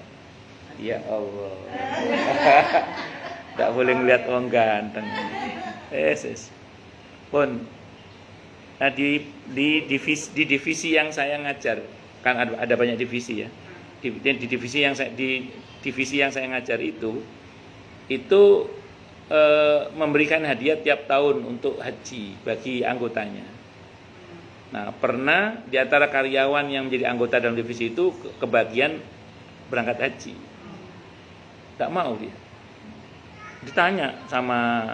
Speaker 1: Ya Allah. Nggak boleh ngeliat orang ganteng. Pun. Nah di divisi yang saya ngajar, kan ada banyak divisi ya. Di divisi yang saya ngajar itu memberikan hadiah tiap tahun untuk haji bagi anggotanya. Nah, pernah di antara karyawan yang menjadi anggota dalam divisi itu kebagian berangkat haji. Tak mau dia. Ditanya sama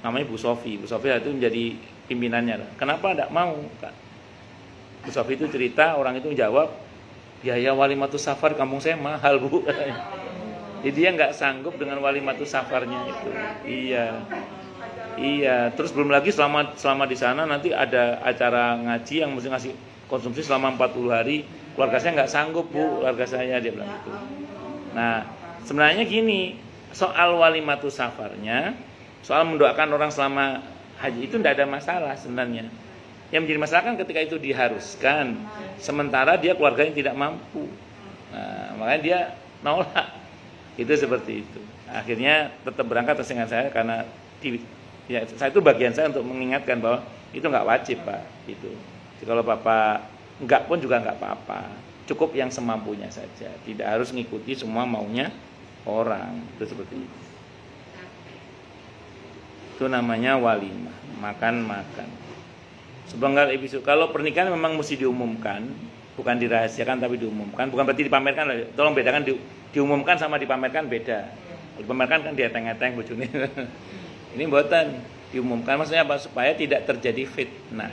Speaker 1: namanya Bu Sofi. Bu Sofi itu menjadi pimpinannya. Kenapa tidak mau, Kak? Bu Sofi itu cerita, orang itu menjawab, biaya walimatus safar kampung saya mahal, Bu. Jadi dia nggak sanggup dengan walimatus safarnya itu. Iya, terus belum lagi selama di sana nanti ada acara ngaji yang mesti ngasih konsumsi selama 40 hari. Keluarga saya nggak sanggup, Bu, keluarga saya, dia bilang gitu. Nah, sebenarnya gini, soal walimatus safarnya, soal mendoakan orang selama haji itu tidak ada masalah sebenarnya. Yang menjadi masalah kan ketika itu diharuskan, sementara dia keluarganya tidak mampu. Nah, makanya dia nolak. Itu seperti itu. Akhirnya tetap berangkat atas dengan saya karena saya itu bagian saya untuk mengingatkan bahwa itu nggak wajib, Pak. Itu. Jadi kalau Bapak nggak pun juga nggak apa-apa. Cukup yang semampunya saja. Tidak harus ngikuti semua maunya orang. Itu seperti itu. Itu namanya walimah, makan-makan. Sepenggal episode. Kalau pernikahan memang mesti diumumkan, bukan dirahasiakan tapi diumumkan. Bukan berarti dipamerkan. Tolong bedakan diumumkan sama dipamerkan beda. Dipamerkan kan dia teng-teng bojone. Ini buatan diumumkan maksudnya apa? Supaya tidak terjadi fitnah.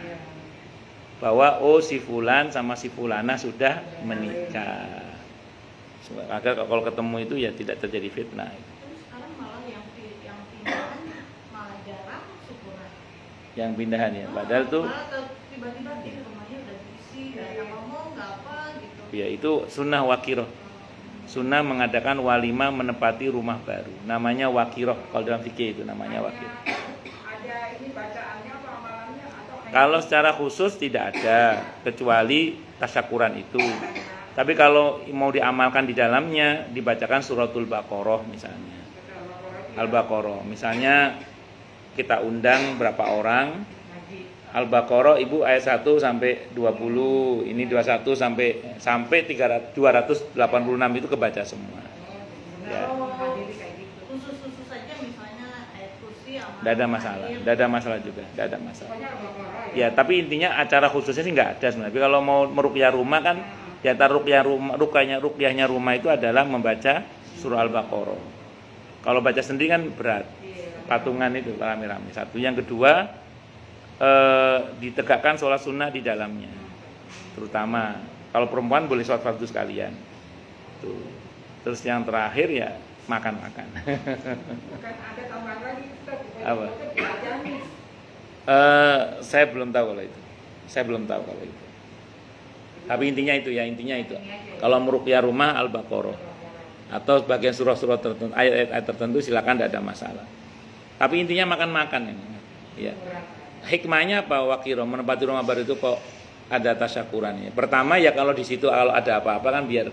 Speaker 1: Bahwa si fulan sama si fulana sudah menikah. Agar kalau ketemu itu ya tidak terjadi fitnah.
Speaker 2: Terus sekarang malah yang pindahan malah jarang syukuran.
Speaker 1: Yang pindahan ya, padahal tuh
Speaker 2: malah tiba-tiba di rumahnya udah diisi, nggak ada ngomong, nggak apa gitu.
Speaker 1: ya itu sunnah wakiroh. Sunnah mengadakan walimah menempati rumah baru. Namanya wakiroh. Kalau dalam fikih itu namanya wakiroh.
Speaker 4: Ada ini bacaannya apa amalannya atau hanya
Speaker 1: Kalau secara khusus tidak ada, kecuali tasyakuran itu. Tapi kalau mau diamalkan di dalamnya, dibacakan suratul Baqarah misalnya. Al-Baqarah. Misalnya kita undang berapa orang, Al-Baqarah Ibu ayat 1 sampai 20, ini 21 sampai 286 itu kebaca semua. Ya.
Speaker 2: Khusus saja misalnya ayat kursi sama
Speaker 1: Tidak ada masalah, tidak ada masalah juga, tidak ada masalah. Ya, tapi intinya acara khususnya sih nggak ada sebenarnya. Tapi kalau mau meruqyah rumah kan, di antara ruqyahnya rumah itu adalah membaca surah Al-Baqarah. Kalau baca sendiri kan berat, patungan itu rame-rame. Satu, yang kedua ditegakkan sholat sunnah di dalamnya. Terutama kalau perempuan boleh sholat fardu sekalian. Tuh. Terus yang terakhir ya makan-makan.
Speaker 4: bukan ada tambahan lagi Ustaz?
Speaker 1: Apa?
Speaker 4: Jamis.
Speaker 1: Saya belum tahu kalau itu. Tapi intinya itu. Kalau meruqyah rumah Al-Baqarah atau sebagian surah-surah tertentu, ayat-ayat tertentu silakan, tidak ada masalah. Tapi intinya makan-makan ini. Ya. Hikmahnya apa wakiroh menempati rumah baru itu kok ada tasyakurannya. Pertama ya kalau di situ kalau ada apa-apa kan biar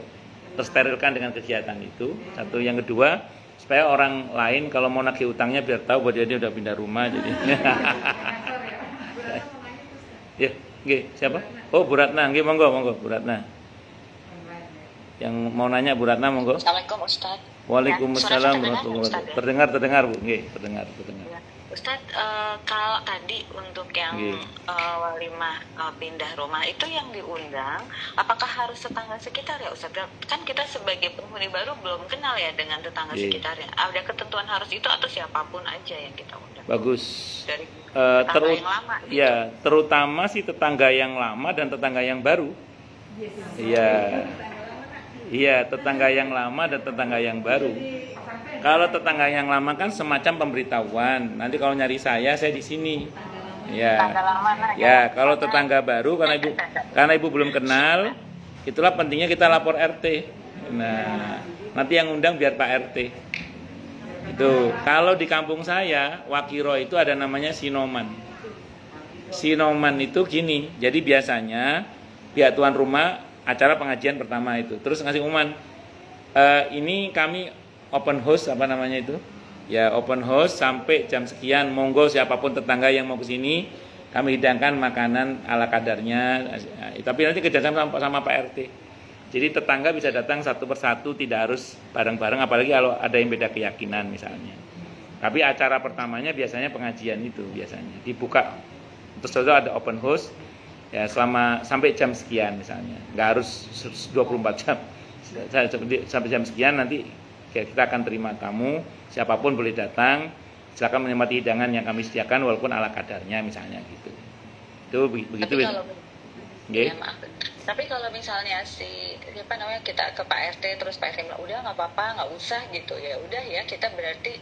Speaker 1: tersterilkan dengan kegiatan itu. Satu, yang kedua supaya orang lain kalau mau nagih utangnya biar tahu bahwa dia udah pindah rumah jadi. Ya, nggih, siapa? Oh, Bu Ratna, nggih monggo Bu Ratna. Yang mau nanya Bu Ratna monggo.
Speaker 3: Assalamualaikum Ustaz.
Speaker 1: Waalaikumsalam
Speaker 3: Ya,
Speaker 1: warahmatullahi
Speaker 3: Ustaz,
Speaker 1: wabarakatuh. Terdengar Bu, nggih, terdengar.
Speaker 3: Ya. Ustaz, kalau tadi untuk yang walimah pindah rumah itu yang diundang, apakah harus tetangga sekitar ya Ustaz? Kan kita sebagai penghuni baru belum kenal ya dengan tetangga sekitarnya. Ada ketentuan harus itu atau siapapun aja yang kita undang?
Speaker 1: Bagus.
Speaker 3: Dari tetangga yang lama. Gitu.
Speaker 1: Ya, terutama sih tetangga yang lama dan tetangga yang baru. Iya. Iya, tetangga yang lama dan tetangga yang baru. Kalau tetangga yang lama kan semacam pemberitahuan. Nanti kalau nyari saya di sini. Ya. Ya, kalau tetangga baru karena ibu belum kenal, itulah pentingnya kita lapor RT. Nah, nanti yang undang biar Pak RT. Itu. Kalau di kampung saya, Wakiro itu ada namanya Sinoman. Sinoman itu gini. Jadi biasanya pihak tuan rumah acara pengajian pertama itu terus ngasih umuman, ini kami open house open house sampai jam sekian, monggo siapapun tetangga yang mau ke sini kami hidangkan makanan ala kadarnya, tapi nanti kerjasama sama Pak RT. Jadi tetangga bisa datang satu persatu, tidak harus bareng-bareng, apalagi kalau ada yang beda keyakinan misalnya. Tapi acara pertamanya biasanya pengajian itu biasanya dibuka. Terus ada open house ya selama sampai jam sekian misalnya. Nggak harus 24 jam. Sampai jam sekian nanti kita akan terima tamu, siapapun boleh datang. Silakan menikmati hidangan yang kami sediakan walaupun ala kadarnya misalnya gitu. Itu begitu.
Speaker 3: Ya, maaf. Tapi kalau misalnya kita ke Pak RT terus Pak RT bilang udah nggak apa-apa, nggak usah gitu, ya udah ya kita berarti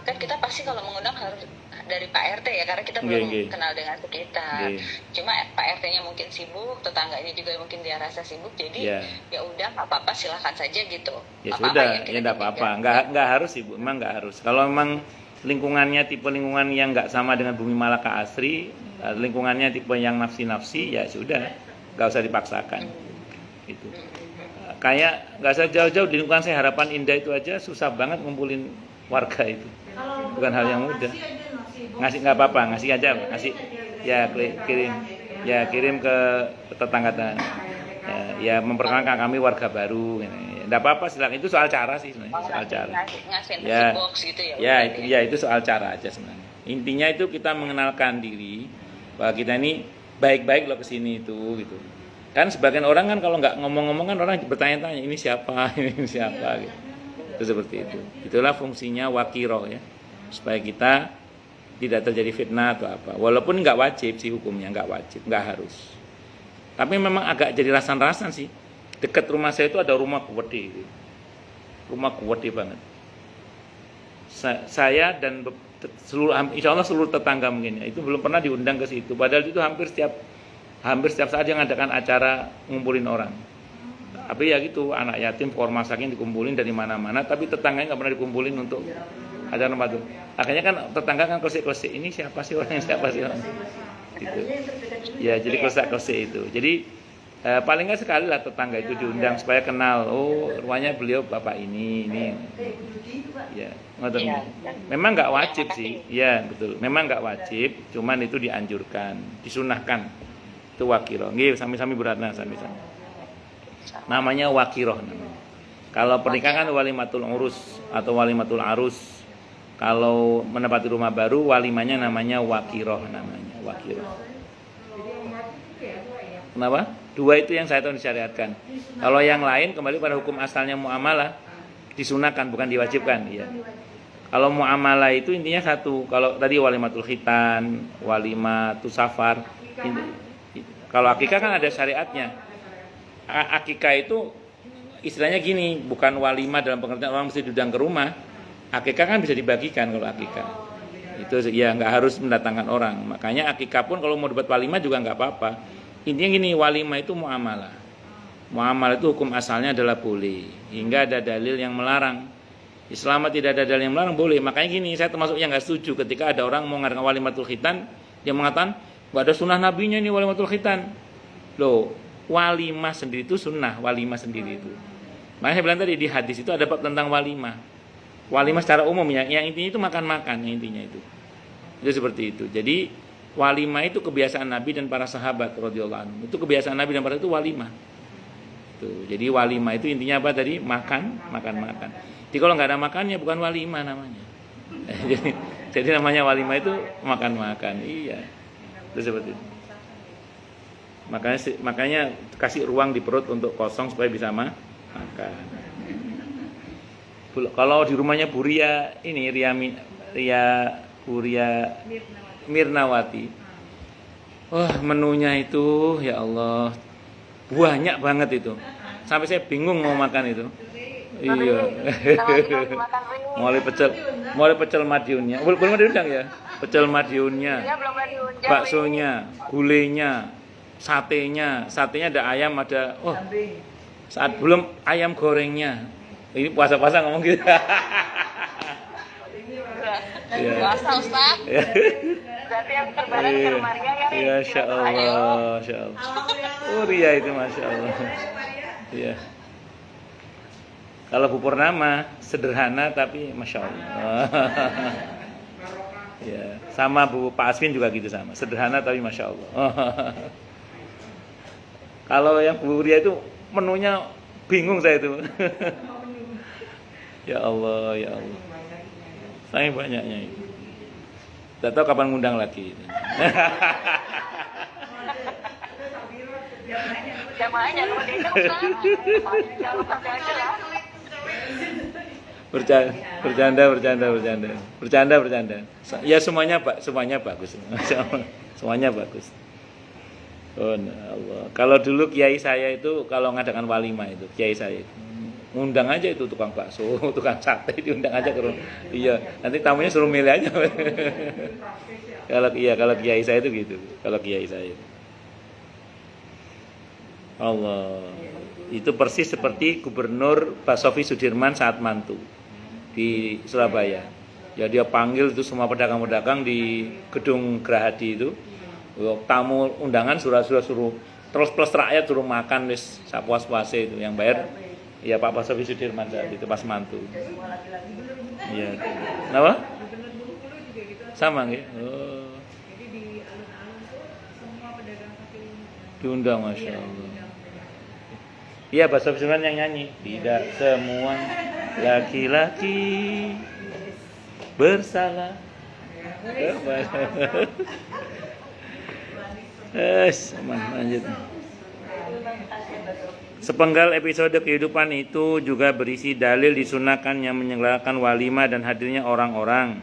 Speaker 3: kan kita pasti kalau mengundang harus dari Pak RT ya karena kita belum kenal dengan sekitar. Cuma Pak RT-nya mungkin sibuk, tetangganya juga mungkin dia rasa sibuk, jadi ya udah nggak apa-apa, silakan saja gitu.
Speaker 1: Ya sudah, ya nggak apa-apa, nggak harus ibu, memang nggak harus. Kalau memang lingkungannya tipe lingkungan yang nggak sama dengan Bumi Malaka Asri, lingkungannya tipe yang nafsi-nafsi, ya sudah, nggak usah dipaksakan. Gitu. Kayak nggak usah jauh-jauh di lingkungan saya Harapan Indah itu aja susah banget ngumpulin warga itu. Bukan hal yang mudah. Ngasih nggak apa-apa, ngasih aja, ngasih kirim ke tetangga. Ya memperkenalkan kami warga baru. Nggak apa-apa, silakan, itu soal cara sih sebenarnya, soal cara.
Speaker 3: Ngasih box gitu ya.
Speaker 1: Itu soal cara aja sebenarnya. Intinya itu kita mengenalkan diri bahwa kita ini baik-baik loh kesini itu gitu. Kan sebagian orang kan kalau nggak ngomong-ngomong kan orang bertanya-tanya ini siapa gitu. Itu seperti itu. Itulah fungsinya wakiroh ya, supaya kita tidak terjadi fitnah atau apa. Walaupun nggak wajib sih hukumnya, nggak wajib, nggak harus. Tapi memang agak jadi rasan-rasan sih. Dekat rumah saya itu ada rumah gede, banget. Saya dan insya Allah seluruh tetangga mungkin ya, itu belum pernah diundang ke situ. Padahal itu hampir setiap saat yang ngadakan acara ngumpulin orang. Tapi ya gitu, anak yatim, formal saking dikumpulin dari mana-mana, tapi tetangganya nggak pernah dikumpulin untuk acara tempat itu. Akhirnya kan tetangga kan klesik-klesik, ini siapa sih orang gitu. Ya jadi klesik-klesik itu. Jadi paling nggak sekali lah tetangga itu diundang supaya kenal. Oh rupanya beliau bapak ini. Ya, memang nggak wajib sih. Ya betul. Memang nggak wajib, cuman itu dianjurkan, disunahkan. Itu wakiroh. Nggih, sami-sami beratna sami-sami. Namanya wakiroh namanya. Kalau pernikahan walimatul urus atau walimatul arus. Kalau menempati rumah baru walimanya namanya wakiroh namanya, wakiroh. Kenapa? Dua itu yang saya tahu disyariatkan. Kalau yang lain kembali pada hukum asalnya muamalah, disunahkan bukan diwajibkan, ya. Kalau muamalah itu intinya satu. Kalau tadi walimatul khitan, walimatul safar. Kalau akikah kan ada syariatnya. Akikah itu istilahnya gini, bukan walimah dalam pengertian orang mesti diundang ke rumah. Akikah kan bisa dibagikan kalau akikah. Itu ya nggak harus mendatangkan orang. Makanya akikah pun kalau mau dapat walimah juga nggak apa-apa. Intinya gini, walimah itu muamalah. Muamalah itu hukum asalnya adalah boleh, hingga ada dalil yang melarang. Selama tidak ada dalil yang melarang boleh. Makanya gini, saya termasuk yang nggak setuju ketika ada orang mau ngadakan walimatul khitan, dia mengatakan nggak ada sunnah nabinya ini walimatul khitan. Loh, walimah sendiri itu sunnah, walimah sendiri itu. Makanya saya bilang tadi di hadis itu ada bab tentang walimah. Walimah secara umum ya, yang intinya itu makan-makan, yang intinya itu. Itu seperti itu. Jadi walimah itu kebiasaan Nabi dan para sahabat radhiyallahu anhum. Itu kebiasaan Nabi dan para itu walimah. Tuh, jadi walimah itu intinya apa tadi? Makan. Jadi kalau nggak ada makannya bukan walimah namanya. jadi namanya walimah itu makan. Iya. Itu seperti itu. Makanya kasih ruang di perut untuk kosong supaya bisa makan. Kalau di rumahnya Bu Ria ini Bu Ria Mirnawati. Wah, menunya itu ya Allah banyak banget itu. Sampai saya bingung mau makan itu. Iya. Mulai pecel madiunnya. Belum diundang ya? Pecel madiunnya. Baksonya, gulenya, satenya ada ayam, ada saat belum ayam gorengnya. Ini puasa-puasa ngomong gitu.
Speaker 3: Puasa Ustaz. Berarti yang terbarat ke Maria ya.
Speaker 1: Iya, insyaallah. Oh, Ria itu Masya Allah. Iya. Kalau Bu Purnama sederhana tapi Masya Allah. Ya, sama Pak Aswin juga gitu sama. Sederhana tapi Masya Allah. Kalau yang Bu Ria itu menunya bingung saya itu. Ya Allah. Saking banyaknya itu. Tidak tahu kapan ngundang lagi.
Speaker 3: Jamaahnya kalau dia jangan pakai aja lah.
Speaker 1: Bercanda. Ya semuanya bagus. Semuanya bagus. Oh Allah. Kalau dulu kiai saya itu kalau ngadakan walimah itu kiai saya itu ngundang aja itu tukang bakso, tukang sate diundang aja ke rumah. Iya, nanti tamunya suruh milih aja. Kalau kiai saya itu gitu. Kalau kiai saya. Allah. Itu persis seperti Gubernur Pak Sofi Sudirman saat mantu di Surabaya. Ya dia panggil itu semua pedagang-pedagang di gedung Gerahadi itu. Tamu undangan suruh terus plus rakyat suruh makan wis sapuas-puase itu yang bayar ya Pak Sofi Sudirman saat itu pas mantu. Iya. Kenapa? Sama nggih. Oh.
Speaker 4: Jadi di alun-alun tuh semua pedagang kaki lima
Speaker 1: Diundang Masya Allah. Iya Pak Sofi Sudirman yang nyanyi. Tidak semua laki-laki bersalah. Lanjut. Sepenggal episode kehidupan itu juga berisi dalil disunahkannya menyelenggarakan walimah dan hadirnya orang-orang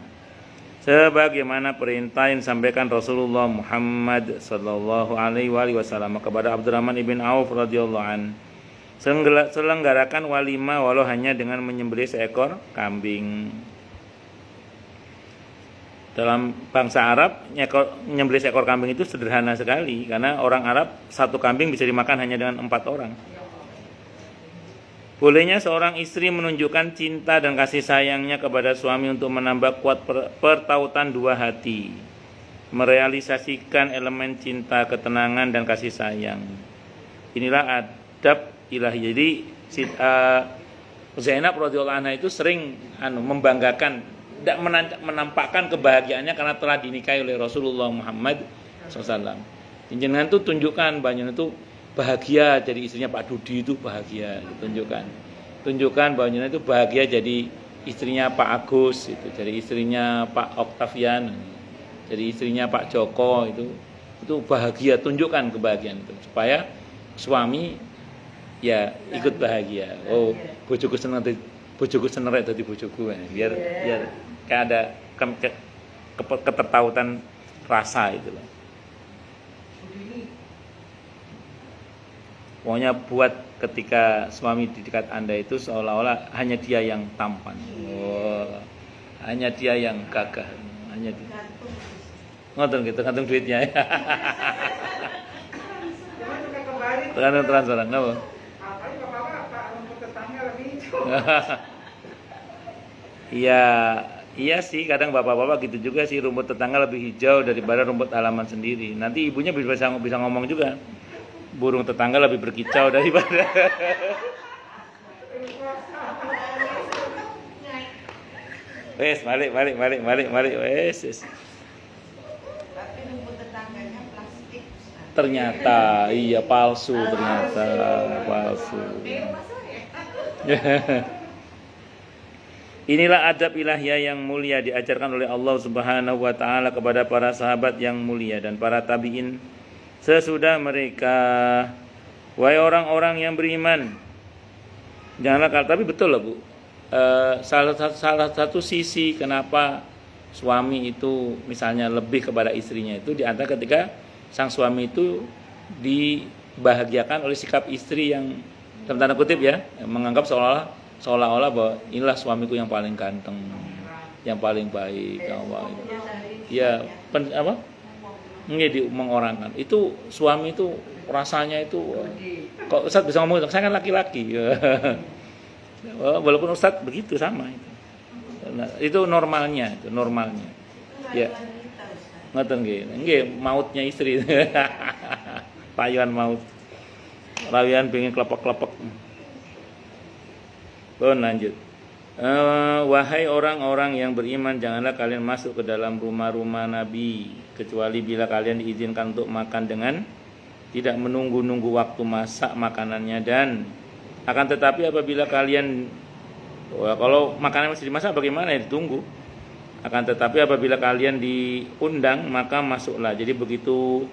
Speaker 1: sebagaimana perintah yang disampaikan Rasulullah Muhammad sallallahu alaihi wasallam kepada Abdurrahman ibn Auf radhiyallahu an. Selenggarakan walimah walau hanya dengan menyembelih seekor kambing. Dalam bangsa Arab, menyembelih seekor kambing itu sederhana sekali karena orang Arab satu kambing bisa dimakan hanya dengan 4 orang. Bolehnya seorang istri menunjukkan cinta dan kasih sayangnya kepada suami untuk menambah kuat pertautan dua hati, merealisasikan elemen cinta, ketenangan dan kasih sayang. Inilah adab ilahi. Jadi Zainab radhiyallahu anha itu sering membanggakan, tidak menampakkan kebahagiaannya karena telah dinikahi oleh Rasulullah Muhammad SAW. Jenengan itu tunjukkan bahwa itu bahagia jadi istrinya Pak Dudi itu bahagia, tunjukkan bahwa jenengan itu bahagia jadi istrinya Pak Agus itu, jadi istrinya Pak Oktavian, jadi istrinya Pak Joko itu bahagia, tunjukkan kebahagiaan itu supaya suami ya ikut bahagia. Oh, bojoku seneng dadi bojoku biar kayak ada ketertautan rasa itu loh. Pokoknya buat ketika suami di dekat Anda itu seolah-olah hanya dia yang tampan. Oh, hanya dia yang gagah, hanya dia. Ngoten gitu, gantung duitnya. Tergantung transferan, napa? Iya sih, kadang bapak-bapak gitu juga sih, rumput tetangga lebih hijau daripada rumput halaman sendiri. Nanti ibunya bisa ngomong juga, burung tetangga lebih berkicau daripada. Wes, balik. Wes.
Speaker 2: Tapi rumput tetangganya plastik.
Speaker 1: Ternyata iya palsu. Inilah adab ilahiyah yang mulia diajarkan oleh Allah Subhanahu wa taala kepada para sahabat yang mulia dan para tabi'in sesudah mereka. Wahai orang-orang yang beriman, janganlah, tapi betul lah Bu. Salah satu sisi kenapa suami itu misalnya lebih kepada istrinya itu di antara ketika sang suami itu dibahagiakan oleh sikap istri yang dalam tanda kutip ya, menganggap seolah-olah bahwa inilah suamiku yang paling ganteng, yang paling baik, ya mengorangkan. Itu suami itu rasanya itu kok Ustaz bisa ngomong, saya kan laki-laki. Walaupun Ustaz begitu sama itu. Nah, itu normalnya. Ya. Ngoten nggih, mautnya istri. Payuan maut. Rawian pengen klepek-klepek. Lanjut. Wahai orang-orang yang beriman, janganlah kalian masuk ke dalam rumah-rumah Nabi kecuali bila kalian diizinkan untuk makan dengan tidak menunggu-nunggu waktu masak makanannya, dan akan tetapi apabila kalian kalau makanan masih dimasak bagaimana ya, ditunggu. Akan tetapi apabila kalian diundang maka masuklah. Jadi begitu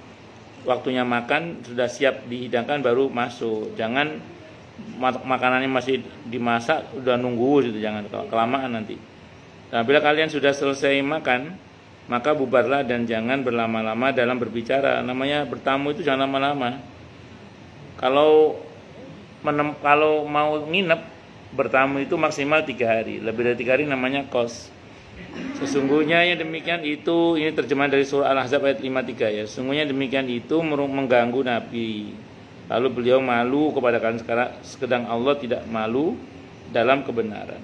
Speaker 1: waktunya makan sudah siap dihidangkan baru masuk. Jangan makanannya masih dimasak udah nunggu gitu, jangan, kelamaan nanti. Nah, bila kalian sudah selesai makan maka bubarlah dan jangan berlama-lama dalam berbicara. Namanya bertamu itu jangan lama-lama. Kalau mau nginep bertamu itu maksimal 3 hari. Lebih dari 3 hari namanya kos. Sesungguhnya yang demikian itu, ini terjemahan dari surah Al-Ahzab ayat 53 ya. Sesungguhnya demikian itu mengganggu Nabi. Lalu beliau malu kepada kalian, sedang Allah tidak malu dalam kebenaran.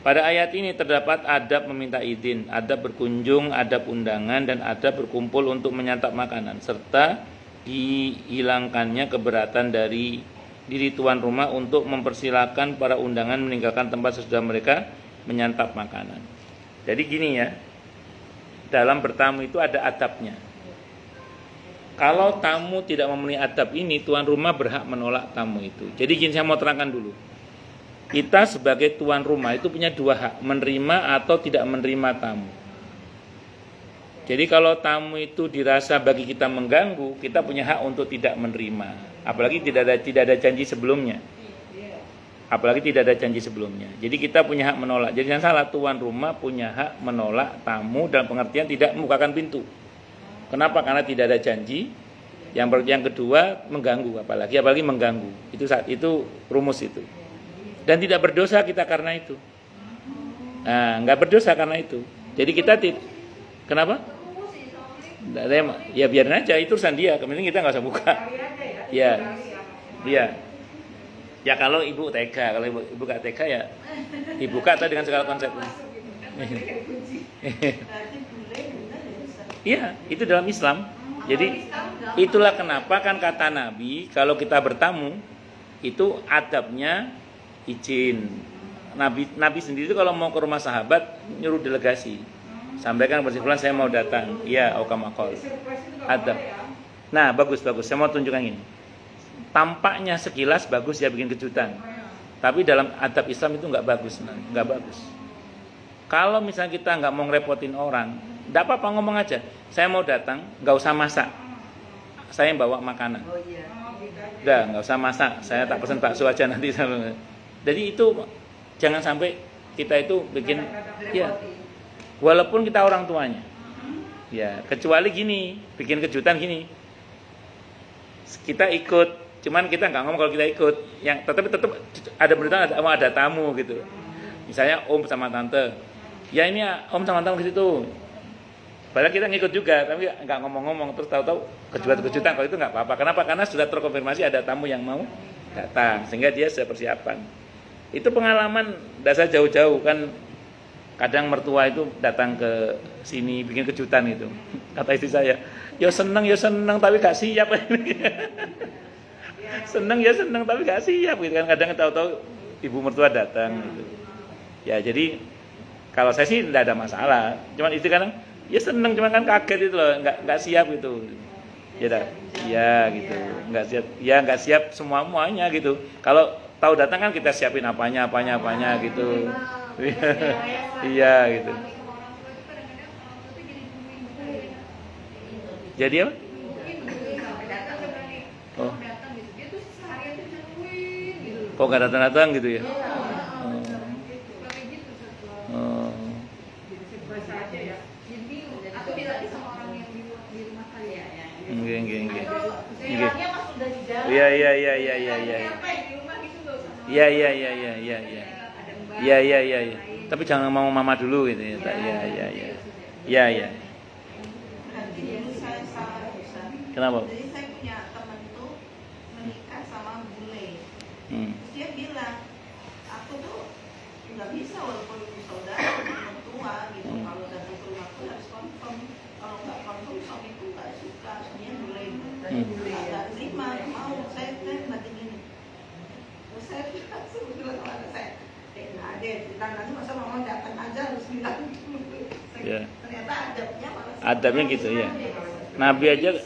Speaker 1: Pada ayat ini terdapat adab meminta izin, adab berkunjung, adab undangan, dan adab berkumpul untuk menyantap makanan, serta dihilangkannya keberatan dari diri tuan rumah untuk mempersilahkan para undangan meninggalkan tempat sesudah mereka menyantap makanan. Jadi gini ya, dalam bertamu itu ada adabnya. Kalau tamu tidak memenuhi adab ini, tuan rumah berhak menolak tamu itu. Jadi gini, saya mau terangkan dulu. Kita sebagai tuan rumah itu punya 2 hak, menerima atau tidak menerima tamu. Jadi kalau tamu itu dirasa bagi kita mengganggu, kita punya hak untuk tidak menerima. Apalagi tidak ada janji sebelumnya. Jadi kita punya hak menolak. Jadi jangan salah, tuan rumah punya hak menolak tamu dalam pengertian tidak membukakan pintu. Kenapa? Karena tidak ada janji. Yang kedua mengganggu, apalagi mengganggu. Itu rumus itu. Dan tidak berdosa kita karena itu. Nah, nggak berdosa karena itu. Jadi kita kenapa? Ya biarin aja, itu urusan dia. Kemudian kita nggak usah buka. Ya. Ya kalau ibu tega, kalau ibu gak tega ya dibuka atau dengan segala konsep. Iya, itu dalam Islam. Jadi itulah kenapa kan kata Nabi kalau kita bertamu itu adabnya izin. Nabi sendiri itu kalau mau ke rumah sahabat nyuruh delegasi. Sampaikan bersifat saya mau datang. Iya, aukamakol. Adab. Nah, bagus. Saya mau tunjukkan ini. Tampaknya sekilas bagus ya bikin kejutan. Tapi dalam adab Islam itu nggak bagus. Kalau misalnya kita nggak mau ngerepotin orang, nggak apa-apa ngomong aja. Saya mau datang, nggak usah masak. Saya yang bawa makanan. Udah, nggak usah masak. Saya tak pesan bakso aja nanti. Jadi itu jangan sampai kita itu bikin ya. Walaupun kita orang tuanya. Ya, kecuali gini, bikin kejutan gini. Kita ikut, cuman kita nggak ngomong kalau kita ikut. Yang tetap ada berita ada tamu gitu. Misalnya om sama tante. Ya ini om sama tante ke situ. Padahal kita ngikut juga, tapi nggak ngomong-ngomong terus tahu-tahu kejutan. Kalau itu nggak apa-apa. Kenapa? Karena sudah terkonfirmasi ada tamu yang mau datang, sehingga dia sudah persiapan. Itu pengalaman dasar jauh-jauh kan. Kadang mertua itu datang ke sini bikin kejutan itu. Kata istri saya, ya seneng tapi gak siap. seneng tapi gak siap gitu kan. Kadang tahu-tahu ibu mertua datang gitu. Ya jadi kalau saya sih tidak ada masalah. Cuman istri kadang ya seneng, cuman kan kaget itu loh, nggak siap gitu. Ya gitu, nggak siap semuanya gitu. Kalau tahu datang kan kita siapin apanya gitu. Iya gitu. Jadi apa? Kok nggak datang gitu ya? Enggak. Iya. Tapi jangan mau mama dulu gitu ya. Iya. Kenapa?
Speaker 2: Jadi saya punya teman tuh menikah sama bule. Dia bilang, aku tuh nggak bisa walaupun itu saudara mertua gitu. Kalau datang ke rumahku harus confirm. Kalau nggak confirm suamiku nggak suka, suaminya bule. Nggak terima, mau saya nanti gini. Terus saya bilang sama anak saya, kita nanti masa mama datang aja harus bilang gitu. Ternyata
Speaker 1: adabnya gitu ya. Nabi aja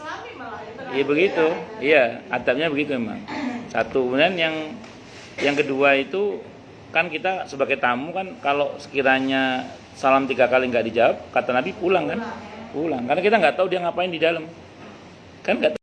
Speaker 1: iya begitu. Iya, adabnya begitu memang. Satu, kemudian yang kedua itu kan kita sebagai tamu kan kalau sekiranya salam 3 kali nggak dijawab, kata Nabi pulang kan, pulang, karena kita nggak tahu dia ngapain di dalam, kan nggak